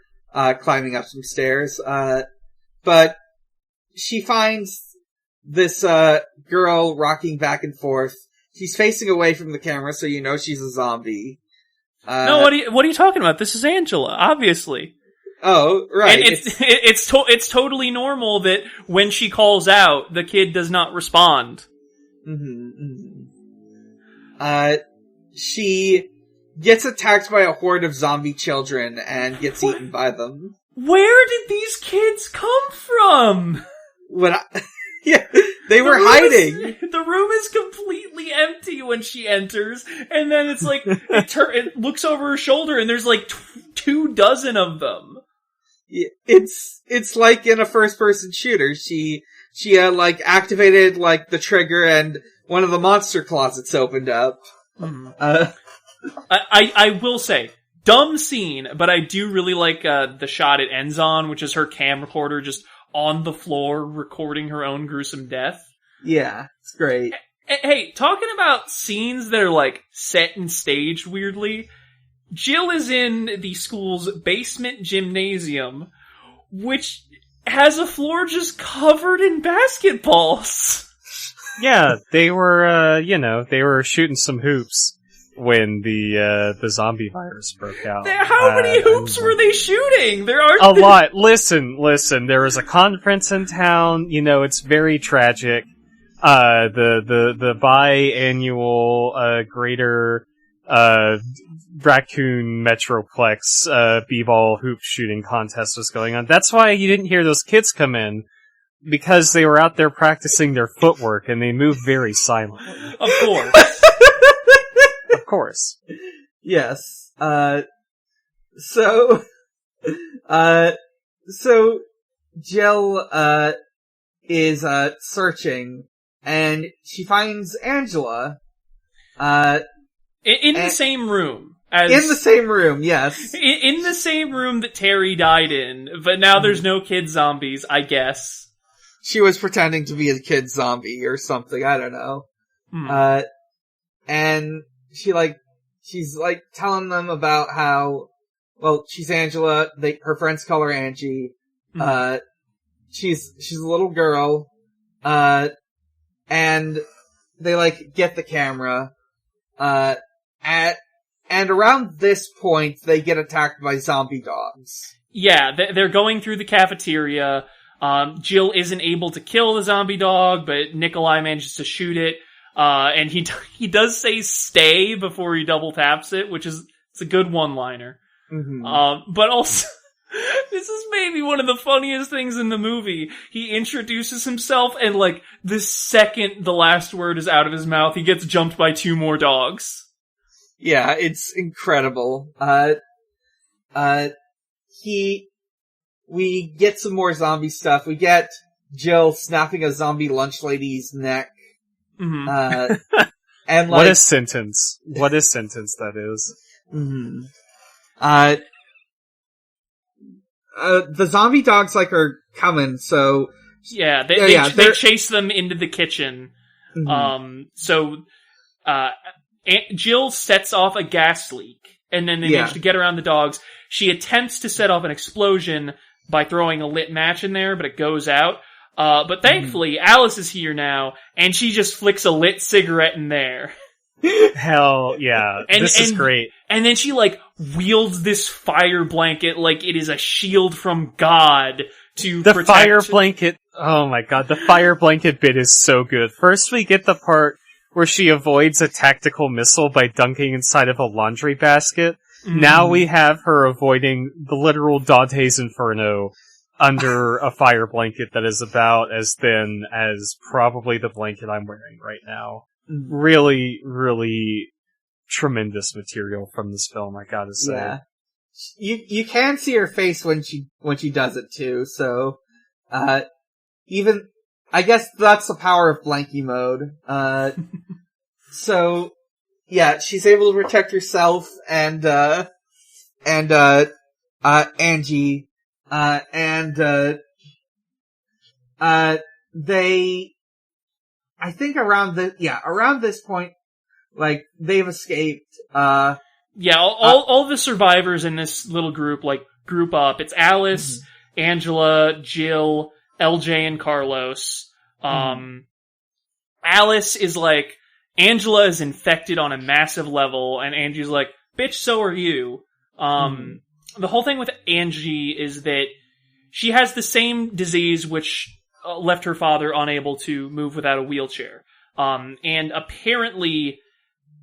climbing up some stairs. But she finds this girl rocking back and forth. She's facing away from the camera, so you know she's a zombie. No, what are you talking about? This is Angela, obviously. Oh, right. And it's totally normal that when she calls out, the kid does not respond. She gets attacked by a horde of zombie children and gets eaten by them. Where did these kids come from? They were hiding. The room is completely empty when she enters, and then it's like, it looks over her shoulder and there's like 24 of them. It's like in a first-person shooter. She like activated like the trigger and one of the monster closets opened up. I will say, dumb scene, but I do really like the shot it ends on, which is her camcorder just on the floor recording her own gruesome death. Yeah, it's great. Hey, talking about scenes that are like set and staged weirdly, Jill is in the school's basement gymnasium, which has a floor just covered in basketballs. Yeah, they were, they were shooting some hoops when the zombie virus broke out. How many hoops were they shooting? There are a lot. Listen, there was a conference in town, it's very tragic. The biannual, greater, Raccoon Metroplex, b-ball hoop shooting contest was going on. That's why you didn't hear those kids come in, because they were out there practicing their footwork and they moved very silently. Of course. Of course. Yes. So Jill, is, searching, and she finds Angela, in the same room. In the same room, yes. In the same room that Terry died in, but now there's no kid zombies, I guess. She was pretending to be a kid zombie or something, I don't know. And she's telling them about how, she's Angela, her friends call her Angie, she's a little girl, and they get the camera, and around this point, they get attacked by zombie dogs. Yeah, they're going through the cafeteria. Jill isn't able to kill the zombie dog, but Nikolai manages to shoot it. And he does say stay before he double taps it, which is, it's a good one-liner. But also, this is maybe one of the funniest things in the movie. He introduces himself, and the second the last word is out of his mouth, he gets jumped by 2 more dogs. Yeah, it's incredible. We get some more zombie stuff. We get Jill snapping a zombie lunch lady's neck. And what a sentence. What a sentence that is. The zombie dogs are coming, so yeah, they chase them into the kitchen. Jill sets off a gas leak, and then they manage to get around the dogs. She attempts to set off an explosion by throwing a lit match in there, but it goes out. But thankfully, Alice is here now, and she just flicks a lit cigarette in there. Hell yeah. This is great. And then she, wields this fire blanket like it is a shield from God to protect... The fire blanket... Oh my god, the fire blanket bit is so good. First we get the part where she avoids a tactical missile by dunking inside of a laundry basket. Mm. Now we have her avoiding the literal Dante's Inferno under a fire blanket that is about as thin as probably the blanket I'm wearing right now. Really, really tremendous material from this film, I gotta say. Yeah. You can see her face when she does it too, so, even, I guess that's the power of blankie mode. So, yeah, she's able to protect herself and Angie, I think around this point, they've escaped, all the survivors in this little group, group up. It's Alice, Angela, Jill, LJ, and Carlos. Alice is Angela is infected on a massive level, and Angie's like, bitch, so are you. The whole thing with Angie is that she has the same disease which left her father unable to move without a wheelchair. And apparently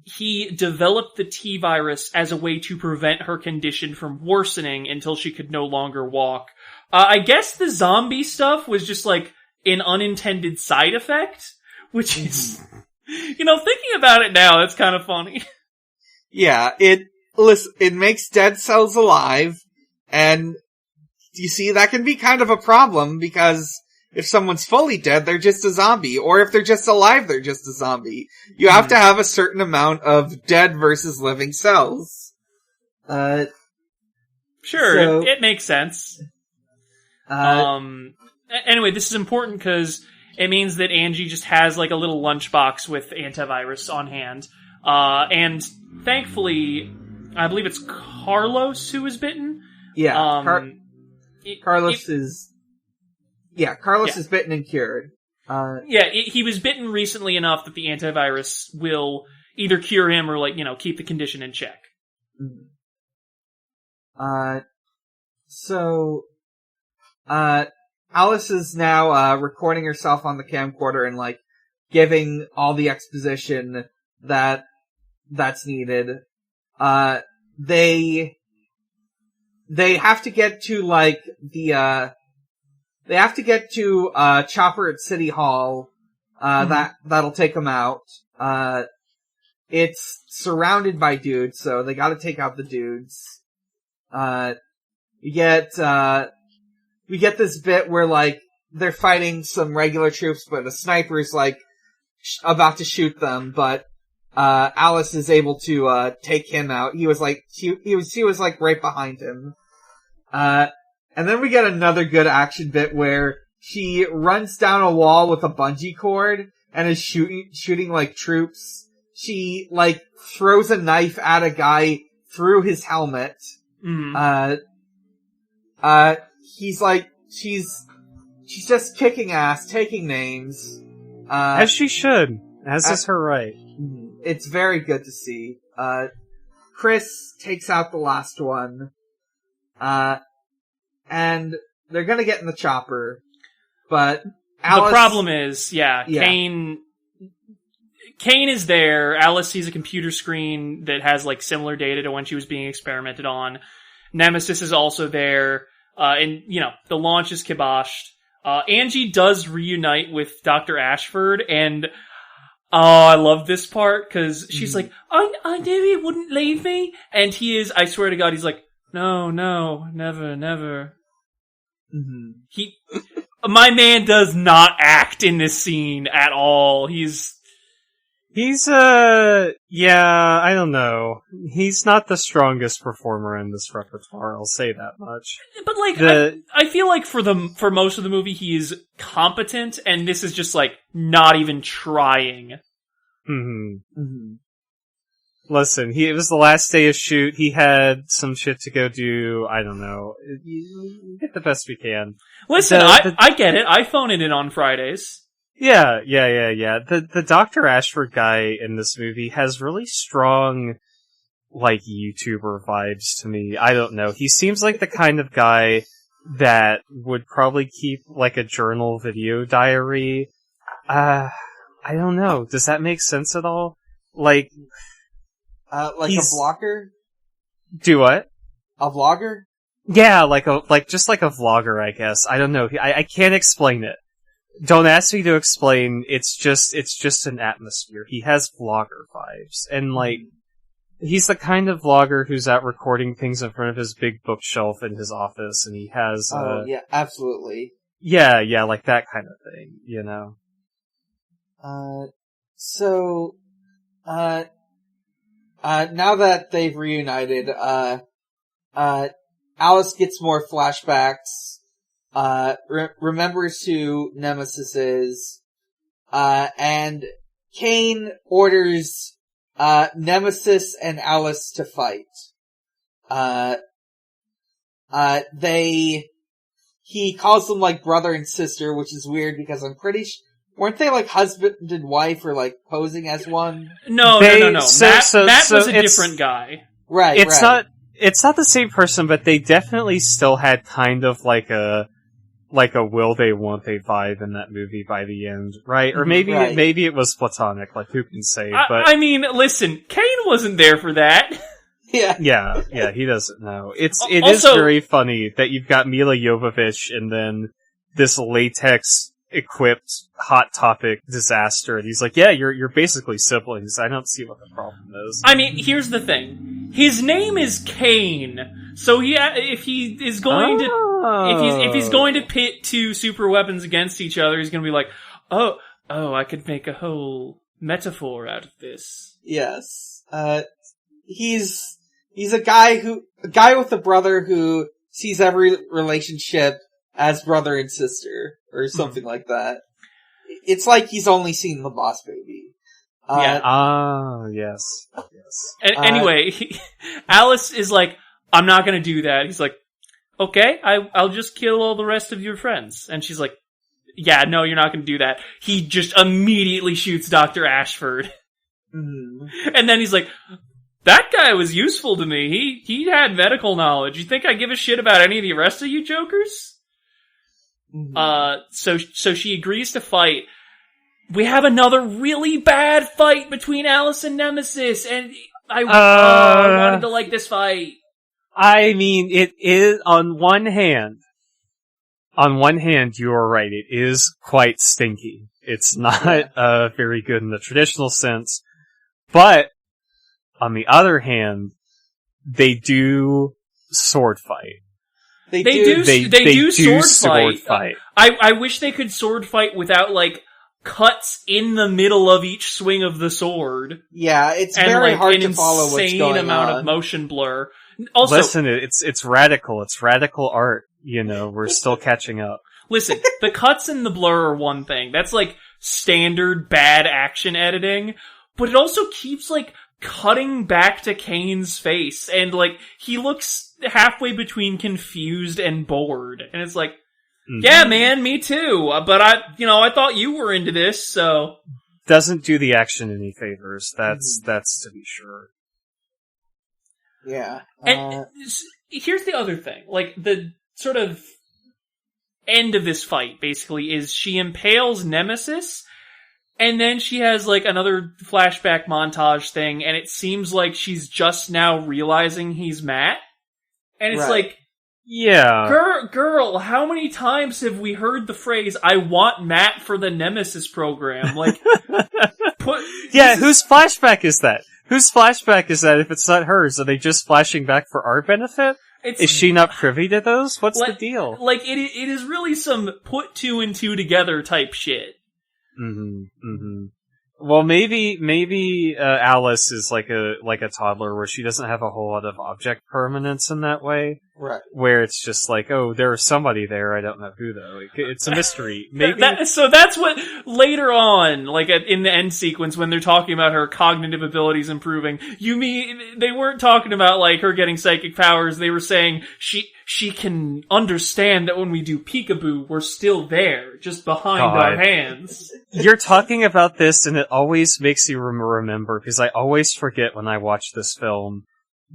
he developed the T-virus as a way to prevent her condition from worsening until she could no longer walk. I guess the zombie stuff was just an unintended side effect, which is, thinking about it now, that's kind of funny. Yeah, it makes dead cells alive, and you see, that can be kind of a problem, because if someone's fully dead, they're just a zombie, or if they're just alive, they're just a zombie. You have to have a certain amount of dead versus living cells. Sure, so, it makes sense. Anyway, this is important because it means that Angie just has a little lunchbox with antivirus on hand. And thankfully, I believe it's Carlos who is bitten. Yeah, Carlos is bitten and cured. He was bitten recently enough that the antivirus will either cure him or keep the condition in check. So Alice is now recording herself on the camcorder and giving all the exposition that's needed. They have to get to they have to get to Chopper at City Hall. That'll take them out. It's surrounded by dudes, so they gotta take out the dudes. We get this bit where they're fighting some regular troops, but a sniper's about to shoot them, but Alice is able to take him out. He was she was right behind him. And then we get another good action bit where she runs down a wall with a bungee cord and is shooting troops. She throws a knife at a guy through his helmet. She's just kicking ass, taking names. As she should. As is her right. It's very good to see. Chris takes out the last one. And they're gonna get in the chopper. But Alice... The problem is, Kane is there. Alice sees a computer screen that has similar data to when she was being experimented on. Nemesis is also there. And, the launch is kiboshed. Angie does reunite with Dr. Ashford, and I love this part, because she's I knew he wouldn't leave me, and he is, I swear to God, he's no, never, never. My man does not act in this scene at all. He's I don't know. He's not the strongest performer in this repertoire, I'll say that much. But I feel for most of the movie he is competent, and this is just not even trying. Listen, it was the last day of shoot. He had some shit to go do. I don't know. You get the best we can. Listen, I get it. I phone it in on Fridays. Yeah. The Dr. Ashford guy in this movie has really strong, like, YouTuber vibes to me. I don't know. He seems like the kind of guy that would probably keep, like, a journal video diary. I don't know. Does that make sense at all? Like a vlogger? Do what? A vlogger? Yeah, just like a vlogger, I guess. I don't know. I can't explain it. Don't ask me to explain. It's just an atmosphere. He has vlogger vibes. And, like, he's the kind of vlogger who's out recording things in front of his big bookshelf in his office, and he has, yeah, absolutely. Yeah, like that kind of thing, you know? Now that they've reunited, Alice gets more flashbacks, remembers who Nemesis is, and Kane orders, Nemesis and Alice to fight. He calls them, like, brother and sister, which is weird because I'm pretty weren't they, like, husband and wife or, like, posing as one? No. Matt was a different guy. Right, It's not the same person, but they definitely still had kind of like a will they, won't they vibe in that movie by the end, right? Or maybe it was platonic, like who can say, but... I mean, listen, Kane wasn't there for that. Yeah, he doesn't know. It is very funny that you've got Milla Jovavich and then this latex-equipped Hot Topic disaster, and he's like, yeah, you're basically siblings. I don't see what the problem is. I mean, here's the thing. His name is Kane, so if he's going to pit two super weapons against each other, he's going to be like, oh, I could make a whole metaphor out of this. Yes. He's a guy with a brother who sees every relationship as brother and sister, or something like that. It's like he's only seen The Boss Baby. Yes. Anyway, Alice is like, I'm not gonna do that. He's like, okay, I'll just kill all the rest of your friends. And she's like, yeah, no, you're not gonna do that. He just immediately shoots Dr. Ashford. Mm-hmm. And then he's like, that guy was useful to me. He had medical knowledge. You think I give a shit about any of the rest of you jokers? Mm-hmm. So she agrees to fight. We have another really bad fight between Alice and Nemesis, and I wanted to like this fight. I mean, it is, on one hand, you are right, it is quite stinky. It's not, very good in the traditional sense, but, on the other hand, they do sword fight. They do sword fight. I wish they could sword fight without, like, cuts in the middle of each swing of the sword. Yeah, it's very hard to follow what's going on. An insane amount of motion blur. Also, listen, it's radical. It's radical art. You know, we're still catching up. Listen, the cuts and the blur are one thing. That's like standard bad action editing. But it also keeps, like, cutting back to Kane's face. And, like, he looks halfway between confused and bored. And it's like, yeah, man, me too. But I thought you were into this, so. Doesn't do the action any favors. That's to be sure. Yeah. And here's the other thing. Like, the sort of end of this fight, basically, is she impales Nemesis, and then she has, like, another flashback montage thing, and it seems like she's just now realizing he's Matt. And it's like, yeah. Girl, how many times have we heard the phrase, I want Matt for the Nemesis program? Like, whose flashback is that? Whose flashback is that if it's not hers? Are they just flashing back for our benefit? Is she not privy to those? What's the deal? Like, it is really some put two and two together type shit. Well, maybe Alice is like a toddler where she doesn't have a whole lot of object permanence in that way. Right. Where it's just like, oh, there's somebody there, I don't know who though. It's a mystery. Maybe. So that's what, later on, like in the end sequence, when they're talking about her cognitive abilities improving, you mean, they weren't talking about like her getting psychic powers, they were saying she can understand that when we do peekaboo, we're still there, just behind our hands. You're talking about this and it always makes you remember, because I always forget when I watch this film,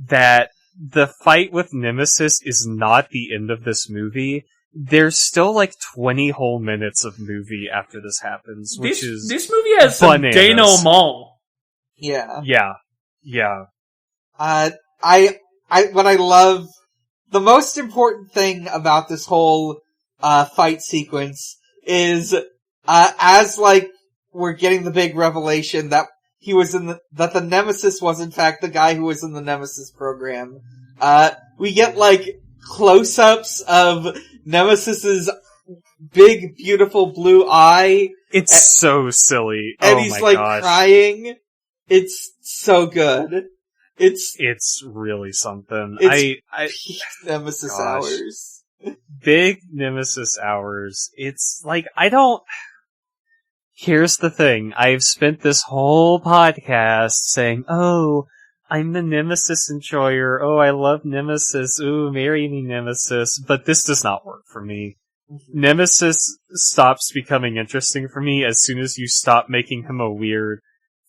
that the fight with Nemesis is not the end of this movie. There's still like 20 whole minutes of movie after this happens, which is this movie has some denouement. Yeah. Yeah. What I love, the most important thing about this whole fight sequence is as like we're getting the big revelation that he was that the Nemesis was in fact the guy who was in the Nemesis program. We get like close-ups of Nemesis's big, beautiful blue eye. It's so silly. And he's like crying. It's so good. It's really something. It's Nemesis hours. Big Nemesis hours. It's like, here's the thing. I've spent this whole podcast saying, oh, I'm the Nemesis enjoyer. Oh, I love Nemesis. Ooh, marry me, Nemesis. But this does not work for me. Nemesis stops becoming interesting for me as soon as you stop making him a weird,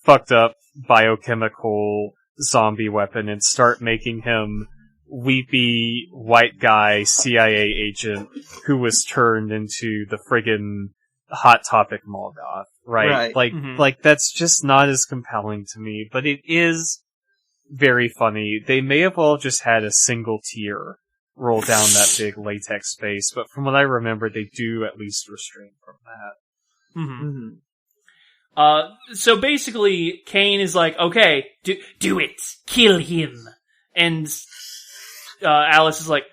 fucked up, biochemical zombie weapon and start making him weepy, white guy, CIA agent who was turned into the friggin' Hot Topic Molgoth, right? Like, that's just not as compelling to me, but it is very funny. They may have all just had a single tear roll down that big latex face, but from what I remember, they do at least restrain from that. So basically, Kane is like, okay, do it! Kill him! And Alice is like,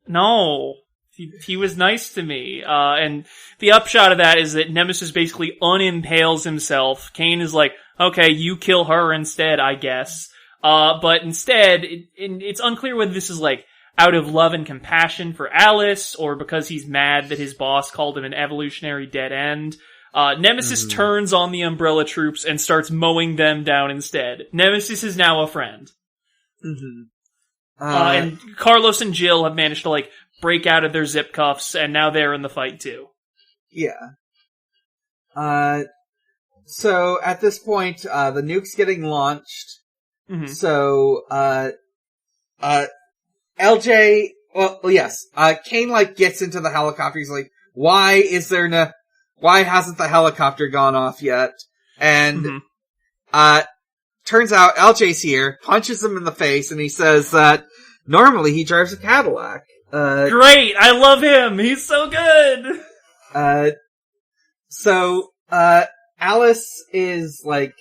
no, he was nice to me. And the upshot of that is that Nemesis basically unimpales himself. Kane is like, okay, you kill her instead, I guess. But instead, it's unclear whether this is like out of love and compassion for Alice, or because he's mad that his boss called him an evolutionary dead end. Nemesis turns on the Umbrella troops and starts mowing them down instead. Nemesis is now a friend. And Carlos and Jill have managed to like break out of their zip cuffs, and now they're in the fight too. Yeah. So at this point, the nuke's getting launched. So, LJ, Kane, like, gets into the helicopter. He's like, why hasn't the helicopter gone off yet? And, turns out LJ's here, punches him in the face, and he says that normally he drives a Cadillac. Great! I love him! He's so good! So, Alice is, like,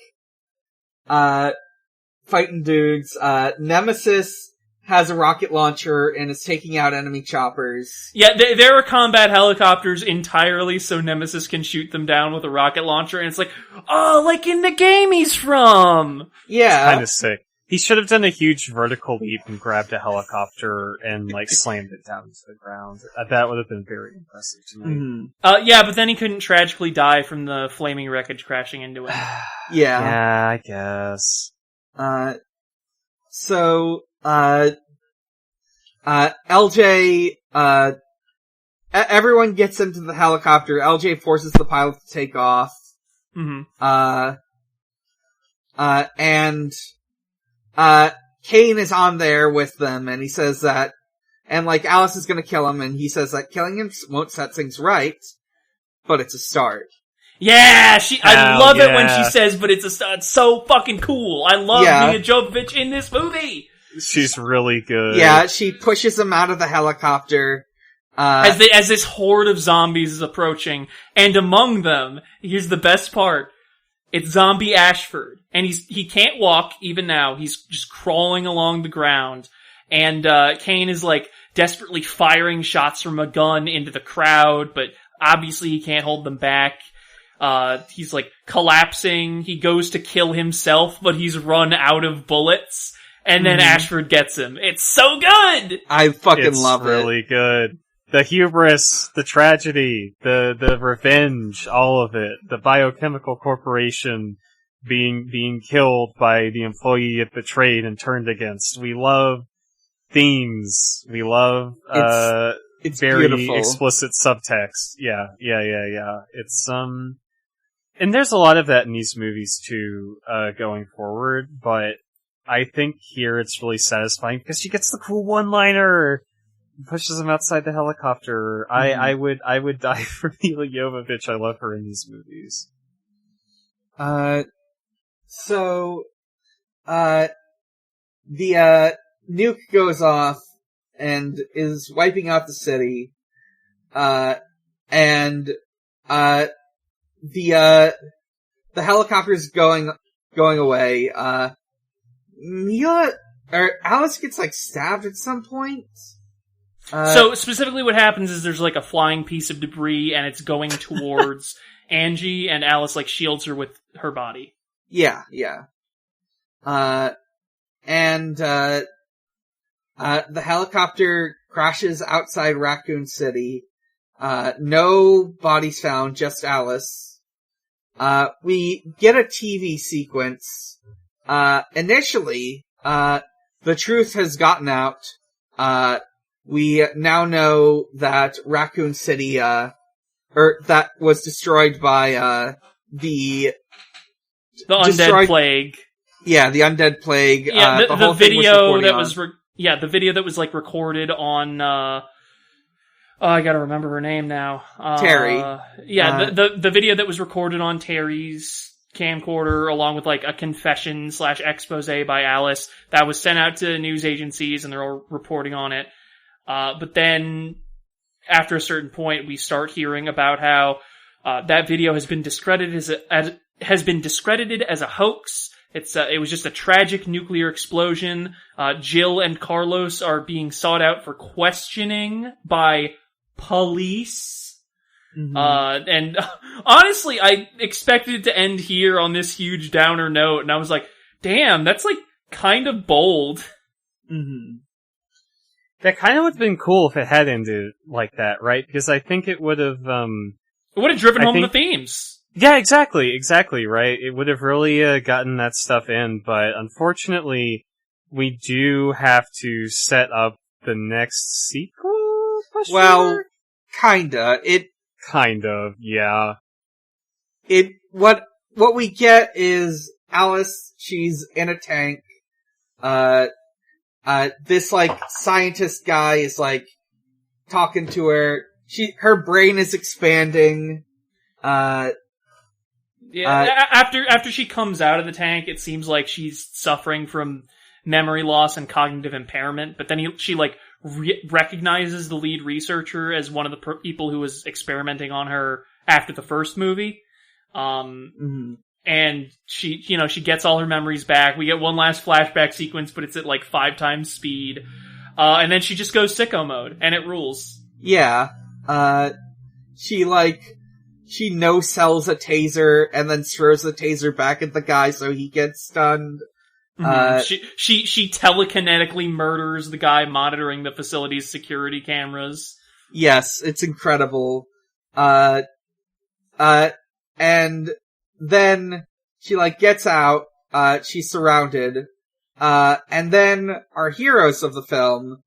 fighting dudes. Nemesis has a rocket launcher and is taking out enemy choppers. Yeah, there are combat helicopters entirely so Nemesis can shoot them down with a rocket launcher, and it's like, oh, like in the game he's from! Yeah. It's kinda sick. He should have done a huge vertical leap and grabbed a helicopter and, like, slammed it down to the ground. That would have been very impressive to me. Yeah, but then he couldn't tragically die from the flaming wreckage crashing into him. Yeah, I guess. LJ, everyone gets into the helicopter. LJ forces the pilot to take off. Kane is on there with them, and he says that, and like, Alice is gonna kill him, and he says that killing him won't set things right, but it's a start. Yeah, I love it when she says, but it's so fucking cool. I love Milla Jovavich in this movie. She's really good. Yeah, she pushes him out of the helicopter. As this horde of zombies is approaching, and among them, here's the best part, it's Zombie Ashford. And he can't walk even now, he's just crawling along the ground. And Kane is like desperately firing shots from a gun into the crowd, but obviously he can't hold them back. He's like collapsing, he goes to kill himself, but he's run out of bullets. And then Ashford gets him. It's so good! I fucking love it. It's really good. The hubris, the tragedy, the revenge, all of it. The biochemical corporation being killed by the employee it betrayed and turned against. We love themes. We love it's very beautiful. Explicit subtext. Yeah. It's and there's a lot of that in these movies too, going forward, but I think here it's really satisfying because she gets the cool one-liner, pushes him outside the helicopter. I would die for Milla Jovavich. I love her in these movies. So, the nuke goes off and is wiping out the city, and the helicopter's going away. Alice gets stabbed at some point. So specifically what happens is there's a flying piece of debris and it's going towards Angie, and Alice shields her with her body. Yeah. And the helicopter crashes outside Raccoon City. No bodies found, just Alice. We get a TV sequence. Initially, the truth has gotten out. We now know that Raccoon City, that was destroyed by, the undead plague. Yeah, the undead plague. Yeah, the whole video that was, the video that was recorded on, I gotta remember her name now. Terry. Yeah, the video that was recorded on Terry's camcorder, along with a confession / expose by Alice, that was sent out to news agencies and they're all reporting on it. But then, after a certain point, we start hearing about how that video has been discredited as a hoax. It was just a tragic nuclear explosion. Jill and Carlos are being sought out for questioning by police. Mm-hmm. And honestly, I expected it to end here on this huge downer note, and I was like, damn, that's kind of bold. Mm-hmm. That kind of would have been cool if it had ended like that, right? Because I think it would have, it would have driven home the themes. Yeah, exactly, right? It would have really gotten that stuff in, but unfortunately, we do have to set up the next sequel? Well, kinda. Kind of, yeah. What we get is Alice, she's in a tank, this scientist guy is talking to her. Her brain is expanding. After she comes out of the tank, it seems like she's suffering from memory loss and cognitive impairment. But then she recognizes the lead researcher as one of the people who was experimenting on her after the first movie. And she gets all her memories back. We get one last flashback sequence, but it's at 5 times speed. And then she just goes sicko mode, and it rules. Yeah. She no-sells a taser and then throws the taser back at the guy so he gets stunned. She telekinetically murders the guy monitoring the facility's security cameras. Yes, it's incredible. And then she gets out, she's surrounded, and then our heroes of the film,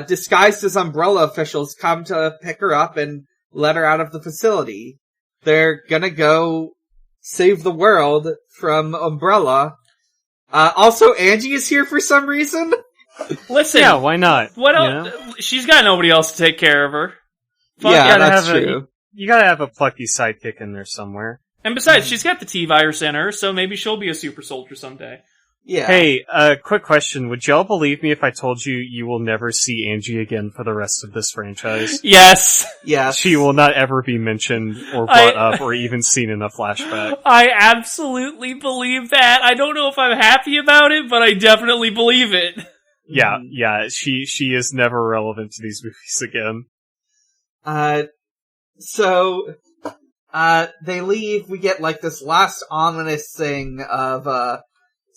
disguised as Umbrella officials, come to pick her up and let her out of the facility. They're gonna go save the world from Umbrella. Also, Angie is here for some reason. Listen. Yeah, why not? What else? She's got nobody else to take care of her. Yeah, that's true. You gotta have a plucky sidekick in there somewhere. And besides, she's got the T-virus in her, so maybe she'll be a super soldier someday. Yeah. Hey, quick question. Would y'all believe me if I told you will never see Angie again for the rest of this franchise? Yes. Yes. She will not ever be mentioned or brought up or even seen in a flashback. I absolutely believe that. I don't know if I'm happy about it, but I definitely believe it. Yeah. She is never relevant to these movies again. So, they leave, we get this last ominous thing of,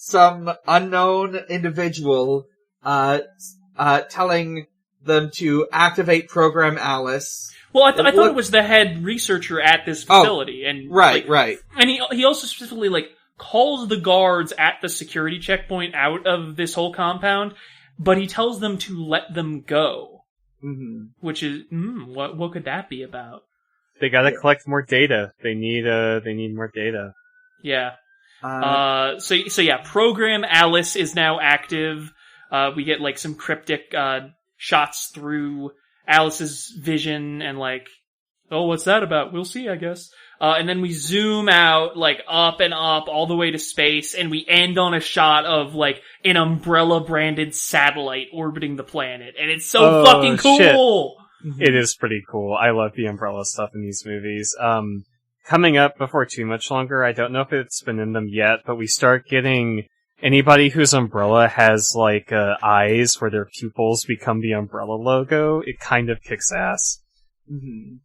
some unknown individual, telling them to activate Program Alice. Well, I thought it was the head researcher at this facility. And right. And he also specifically, calls the guards at the security checkpoint out of this whole compound, but he tells them to let them go. Mm-hmm. Which is, what could that be about? They gotta collect more data. They need more data. Yeah. So yeah, Program Alice is now active. We get, some cryptic, shots through Alice's vision and oh, what's that about? We'll see, I guess. And then we zoom out, up and up all the way to space, and we end on a shot of, an Umbrella-branded satellite orbiting the planet. And it's so fucking cool! Shit. It is pretty cool. I love the Umbrella stuff in these movies. Coming up before too much longer, I don't know if it's been in them yet, but we start getting anybody whose umbrella has, eyes where their pupils become the umbrella logo. It kind of kicks ass. Mm-hmm.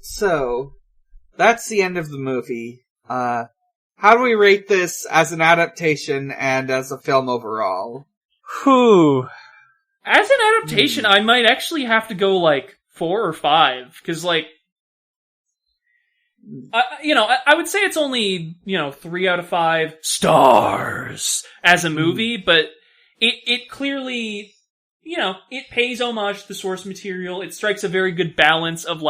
So, that's the end of the movie. How do we rate this as an adaptation and as a film overall? Whew. As an adaptation, I might actually have to go, 4 or 5, because, I would say it's only, 3 out of 5 stars as a movie, but it clearly, it pays homage to the source material. It strikes a very good balance of,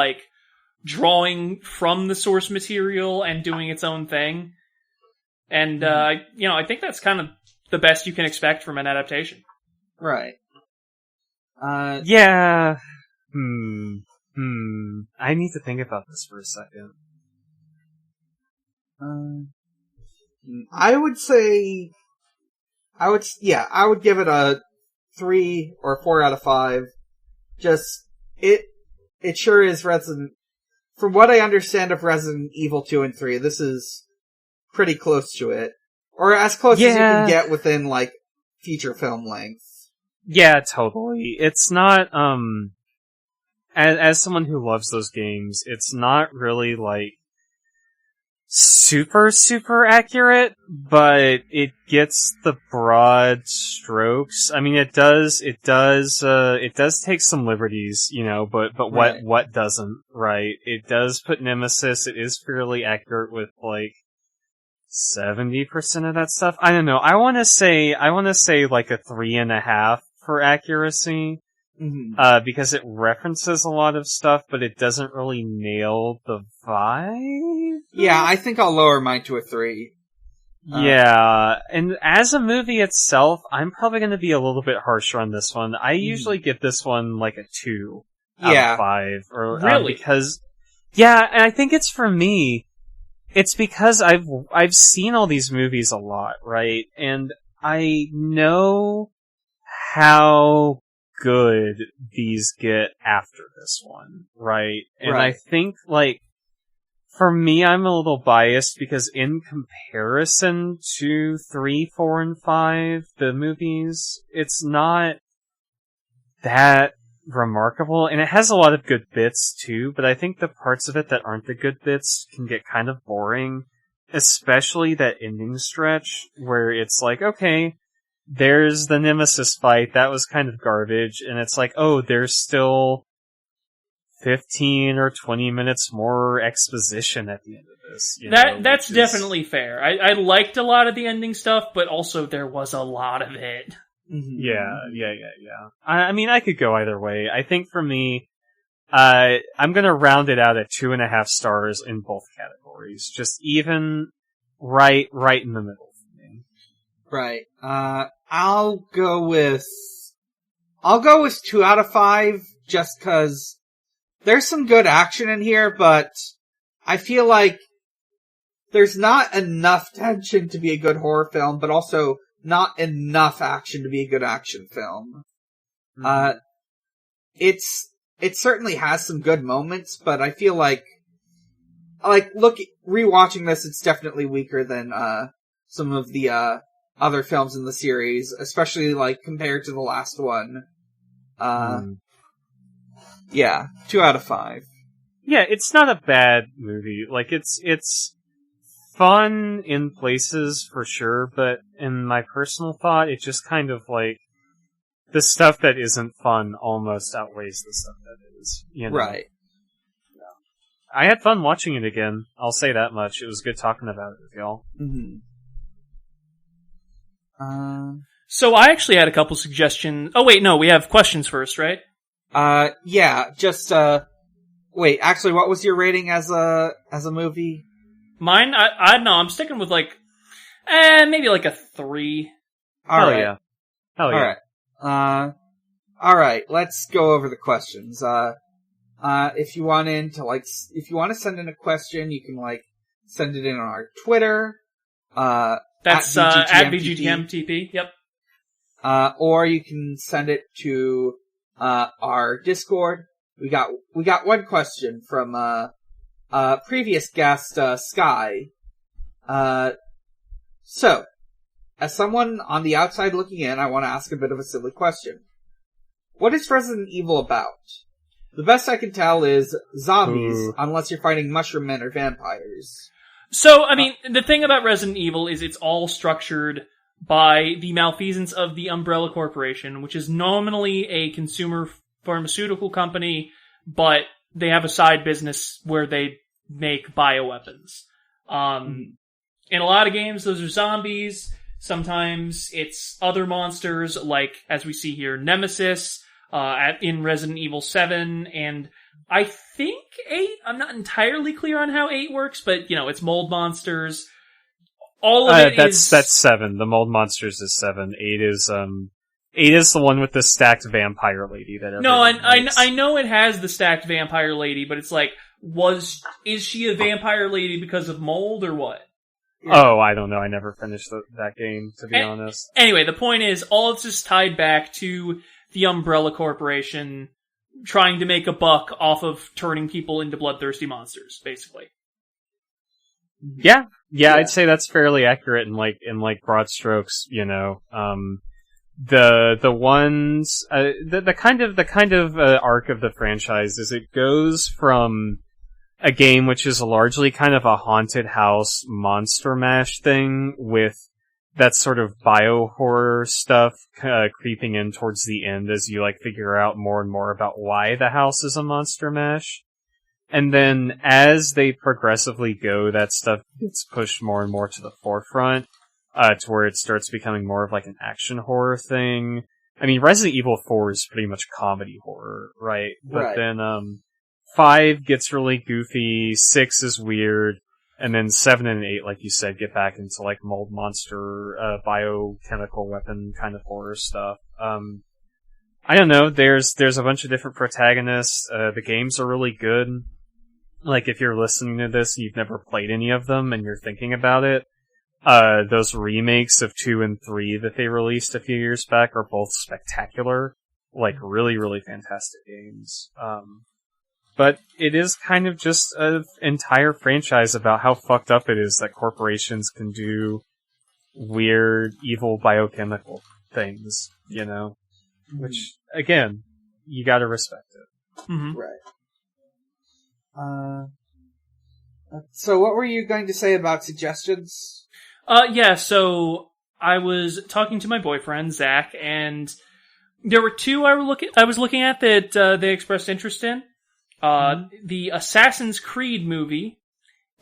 drawing from the source material and doing its own thing. And, I think that's kind of the best you can expect from an adaptation. Right. Yeah. I need to think about this for a second. I would give it a 3 or 4 out of 5. Just, it sure is Resident, from what I understand of Resident Evil 2 and 3, this is pretty close to it. Or as close as you can get within, feature film length. Yeah, totally. It's not, as someone who loves those games, it's not really, super, super accurate, but it gets the broad strokes. I mean, it does take some liberties, but right. what doesn't, right? It does put Nemesis, it is fairly accurate with, 70% of that stuff. I don't know. I wanna say, a 3.5 for accuracy. Mm-hmm. Because it references a lot of stuff, but it doesn't really nail the vibe. Yeah, I think I'll lower mine to a 3. Yeah, and as a movie itself, I'm probably going to be a little bit harsher on this one. I usually give this one a 2 out of 5. Or, really? Because, yeah, and I think it's for me, it's because I've seen all these movies a lot, right? And I know how good these get after this one, right? And right. I think, for me, I'm a little biased because in comparison to 3, 4, and 5, the movies, it's not that remarkable, and it has a lot of good bits too, but I think the parts of it that aren't the good bits can get kind of boring, especially that ending stretch where it's okay, there's the Nemesis fight, that was kind of garbage, and it's there's still 15 or 20 minutes more exposition at the end of this. That's definitely fair. I liked a lot of the ending stuff, but also there was a lot of it. Mm-hmm. Yeah. I mean, I could go either way. I think for me, I'm gonna round it out at 2.5 stars in both categories. Just even right in the middle for me. Right. I'll go with 2 out of 5, just cause there's some good action in here, but I feel like there's not enough tension to be a good horror film, but also not enough action to be a good action film. Mm-hmm. It certainly has some good moments, but I feel like rewatching this, it's definitely weaker than, some of the, other films in the series, especially, compared to the last one. Yeah, 2 out of 5. Yeah, it's not a bad movie. It's fun in places for sure, but in my personal thought, it just kind of like the stuff that isn't fun almost outweighs the stuff that is. You know? Right. I had fun watching it again. I'll say that much. It was good talking about it with y'all. Mm-hmm. So I actually had a couple suggestions. Oh wait, no, we have questions first, right? Yeah, just, wait, actually, what was your rating as a movie? Mine, I know, I'm sticking with maybe like a 3. Hell yeah. Alright. Alright, let's go over the questions. If you want to send in a question, you can, send it in on our Twitter, that's, at VGTMTP, yep. Or you can send it to, our Discord. We got one question from, previous guest, Sky. So, as someone on the outside looking in, I want to ask a bit of a silly question. What is Resident Evil about? The best I can tell is zombies, unless you're fighting mushroom men or vampires. So, I mean, the thing about Resident Evil is it's all structured by the malfeasance of the Umbrella Corporation, which is nominally a consumer pharmaceutical company, but they have a side business where they make bioweapons. In a lot of games, those are zombies. Sometimes it's other monsters, like, as we see here, Nemesis, in Resident Evil 7, and I think 8, I'm not entirely clear on how 8 works, but, it's mold monsters. All of it that's 7. The mold monsters is 7. 8 is the one with the stacked vampire lady that everyone likes. I know it has the stacked vampire lady, but it's is she a vampire lady because of mold or what? Yeah. Oh, I don't know. I never finished that game, to be honest. Anyway, the point is, all it's just tied back to the Umbrella Corporation trying to make a buck off of turning people into bloodthirsty monsters, basically. Yeah, I'd say that's fairly accurate in broad strokes, The ones, the kind of arc of the franchise is it goes from a game which is largely kind of a haunted house monster mash thing with that sort of bio-horror stuff creeping in towards the end as you figure out more and more about why the house is a monster mash. And then as they progressively go, that stuff gets pushed more and more to the forefront, to where it starts becoming more of an action horror thing. I mean, Resident Evil 4 is pretty much comedy horror, right? But then, 5 gets really goofy, 6 is weird, and then 7 and 8, like you said, get back into mold monster, biochemical weapon kind of horror stuff. I don't know, there's a bunch of different protagonists, the games are really good. If you're listening to this and you've never played any of them and you're thinking about it, those remakes of 2 and 3 that they released a few years back are both spectacular. Really, really fantastic games. But it is kind of just an entire franchise about how fucked up it is that corporations can do weird, evil biochemical things, Which, again, you gotta respect it. Mm-hmm. Right. So what were you going to say about suggestions? So I was talking to my boyfriend, Zach, and there were 2 I was looking at that they expressed interest in. The Assassin's Creed movie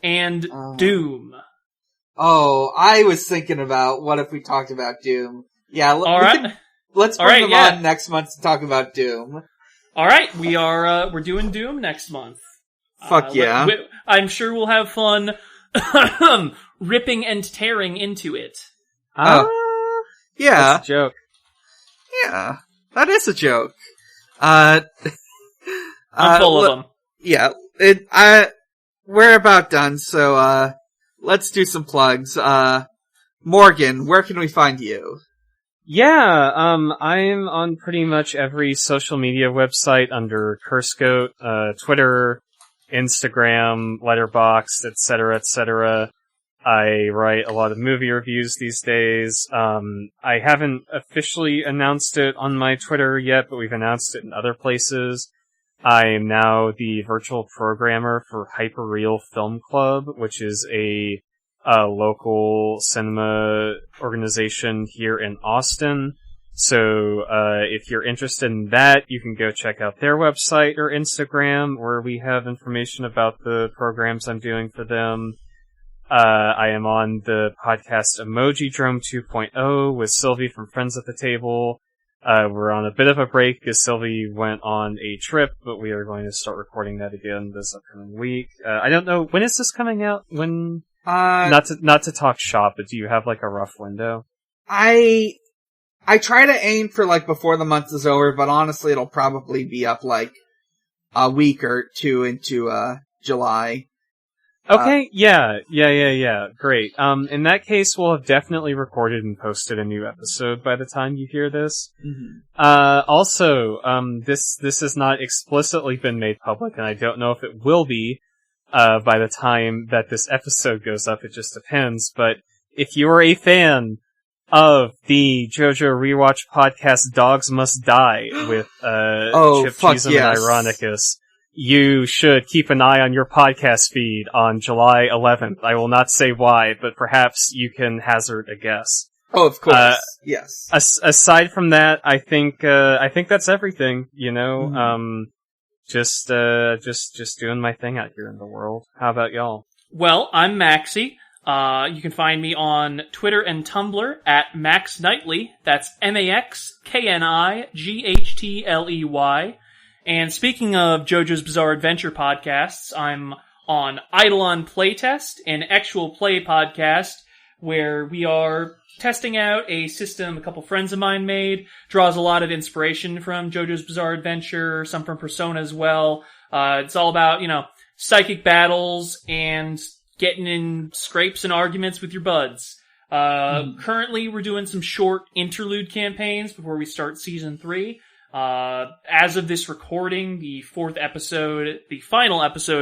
and Doom. Oh, I was thinking about what if we talked about Doom. Yeah, let's bring them on next month to talk about Doom. Alright, we're doing Doom next month. Fuck yeah. I'm sure we'll have fun ripping and tearing into it. Yeah. That's a joke. Yeah, that is a joke. I'm full of them. Yeah, we're about done, so, let's do some plugs. Morgan, where can we find you? Yeah, I'm on pretty much every social media website under CurseGoat, Twitter, Instagram, Letterboxd, etc., etc. I write a lot of movie reviews these days. I haven't officially announced it on my Twitter yet, but we've announced it in other places. I am now the virtual programmer for Hyperreal Film Club, which is a a local cinema organization here in Austin. So, if you're interested in that, you can go check out their website or Instagram, where we have information about the programs I'm doing for them. I am on the podcast Emoji Drome 2.0 with Sylvie from Friends at the Table. We're on a bit of a break because Sylvie went on a trip, but we are going to start recording that again this upcoming week. I don't know, when is this coming out? When? Not to talk shop, but do you have like a rough window? I try to aim for like before the month is over, but honestly it'll probably be up like a week or two into July. Okay, yeah, great. In that case, we'll have definitely recorded and posted a new episode by the time you hear this. Mm-hmm. Also, this has not explicitly been made public, and I don't know if it will be, by the time that this episode goes up, it just depends, but if you're a fan of the JoJo Rewatch podcast Dogs Must Die with, Chip Cheesem and Ironicus, you should keep an eye on your podcast feed on July 11th. I will not say why, but perhaps you can hazard a guess. Oh, of course. Yes. Aside from that, I think that's everything, you know? Mm-hmm. Just doing my thing out here in the world. How about y'all? Well, I'm Maxie. You can find me on Twitter and Tumblr at MaxKnightley. That's MaxKnightley. And speaking of JoJo's Bizarre Adventure podcasts, I'm on Eidolon Playtest, an actual play podcast where we are testing out a system a couple friends of mine made. Draws a lot of inspiration from JoJo's Bizarre Adventure, some from Persona as well. It's all about, psychic battles and getting in scrapes and arguments with your buds. Currently, we're doing some short interlude campaigns before we start Season 3. As of this recording, the final episode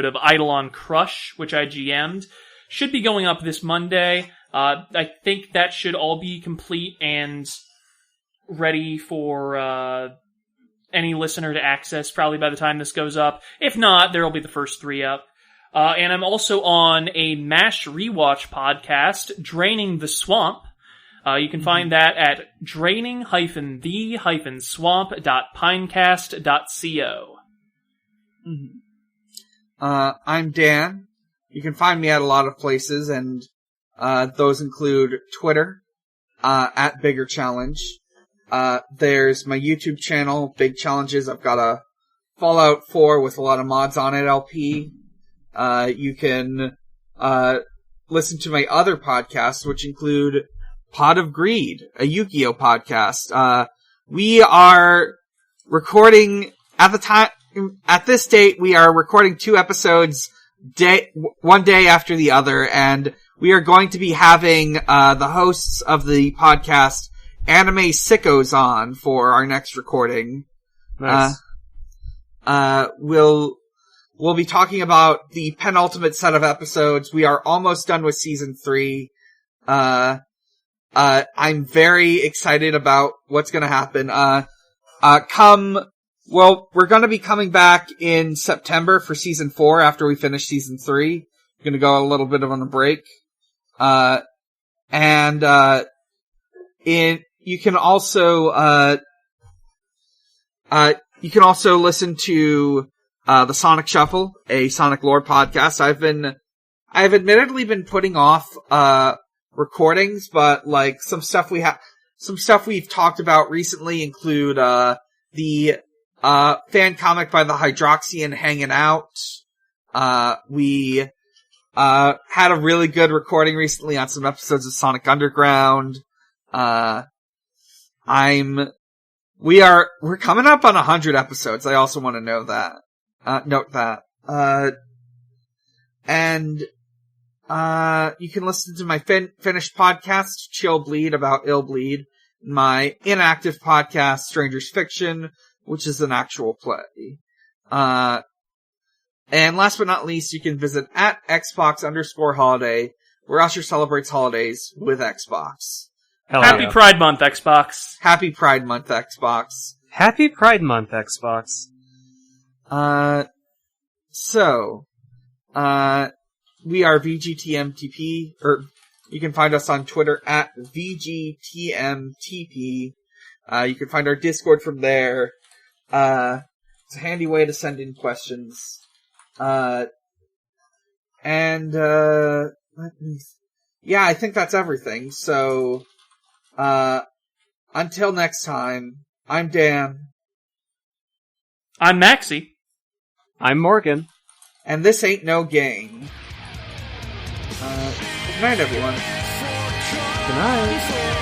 of Eidolon Crush, which I GM'd, should be going up this Monday. I think that should all be complete and ready for any listener to access probably by the time this goes up. If not, there'll be the first 3 up. And I'm also on a MASH rewatch podcast, Draining the Swamp. You can find that at draining-the-swamp.pinecast.co. I'm Dan. You can find me at a lot of places, and those include Twitter, at Bigger Challenge. There's my YouTube channel, Big Challenges. I've got a Fallout 4 with a lot of mods on it, LP. You can listen to my other podcasts, which include Pot of Greed, a Yu-Gi-Oh podcast. We are recording at this date, we are recording 2 episodes one day after the other, and we are going to be having the hosts of the podcast Anime Sickos on for our next recording. Nice. We'll be talking about the penultimate set of episodes. We are almost done with Season 3. I'm very excited about what's gonna happen. We're gonna be coming back in September for Season 4 after we finish Season 3. We're gonna go a little bit on a break. You can also listen to the Sonic Shuffle, a Sonic lore podcast. I've admittedly been putting off recordings, but like some stuff we've talked about recently include the fan comic by the Hydroxian hanging out. We had a really good recording recently on some episodes of Sonic Underground. We're coming up on 100 episodes. I also want to note that. You can listen to my finished podcast, Chill Bleed, about Ill Bleed, my inactive podcast, Strangers Fiction, which is an actual play. And last but not least, you can visit at Xbox_holiday, where Usher celebrates holidays with Xbox. Happy Pride Month, Xbox. Happy Pride Month, Xbox. Happy Pride Month, Xbox. we are VGTMTP, or you can find us on Twitter at VGTMTP. You can find our Discord from there. It's a handy way to send in questions. I think that's everything. So, until next time, I'm Dan. I'm Maxie. I'm Morgan. And this ain't no game. Good night, everyone. Good night.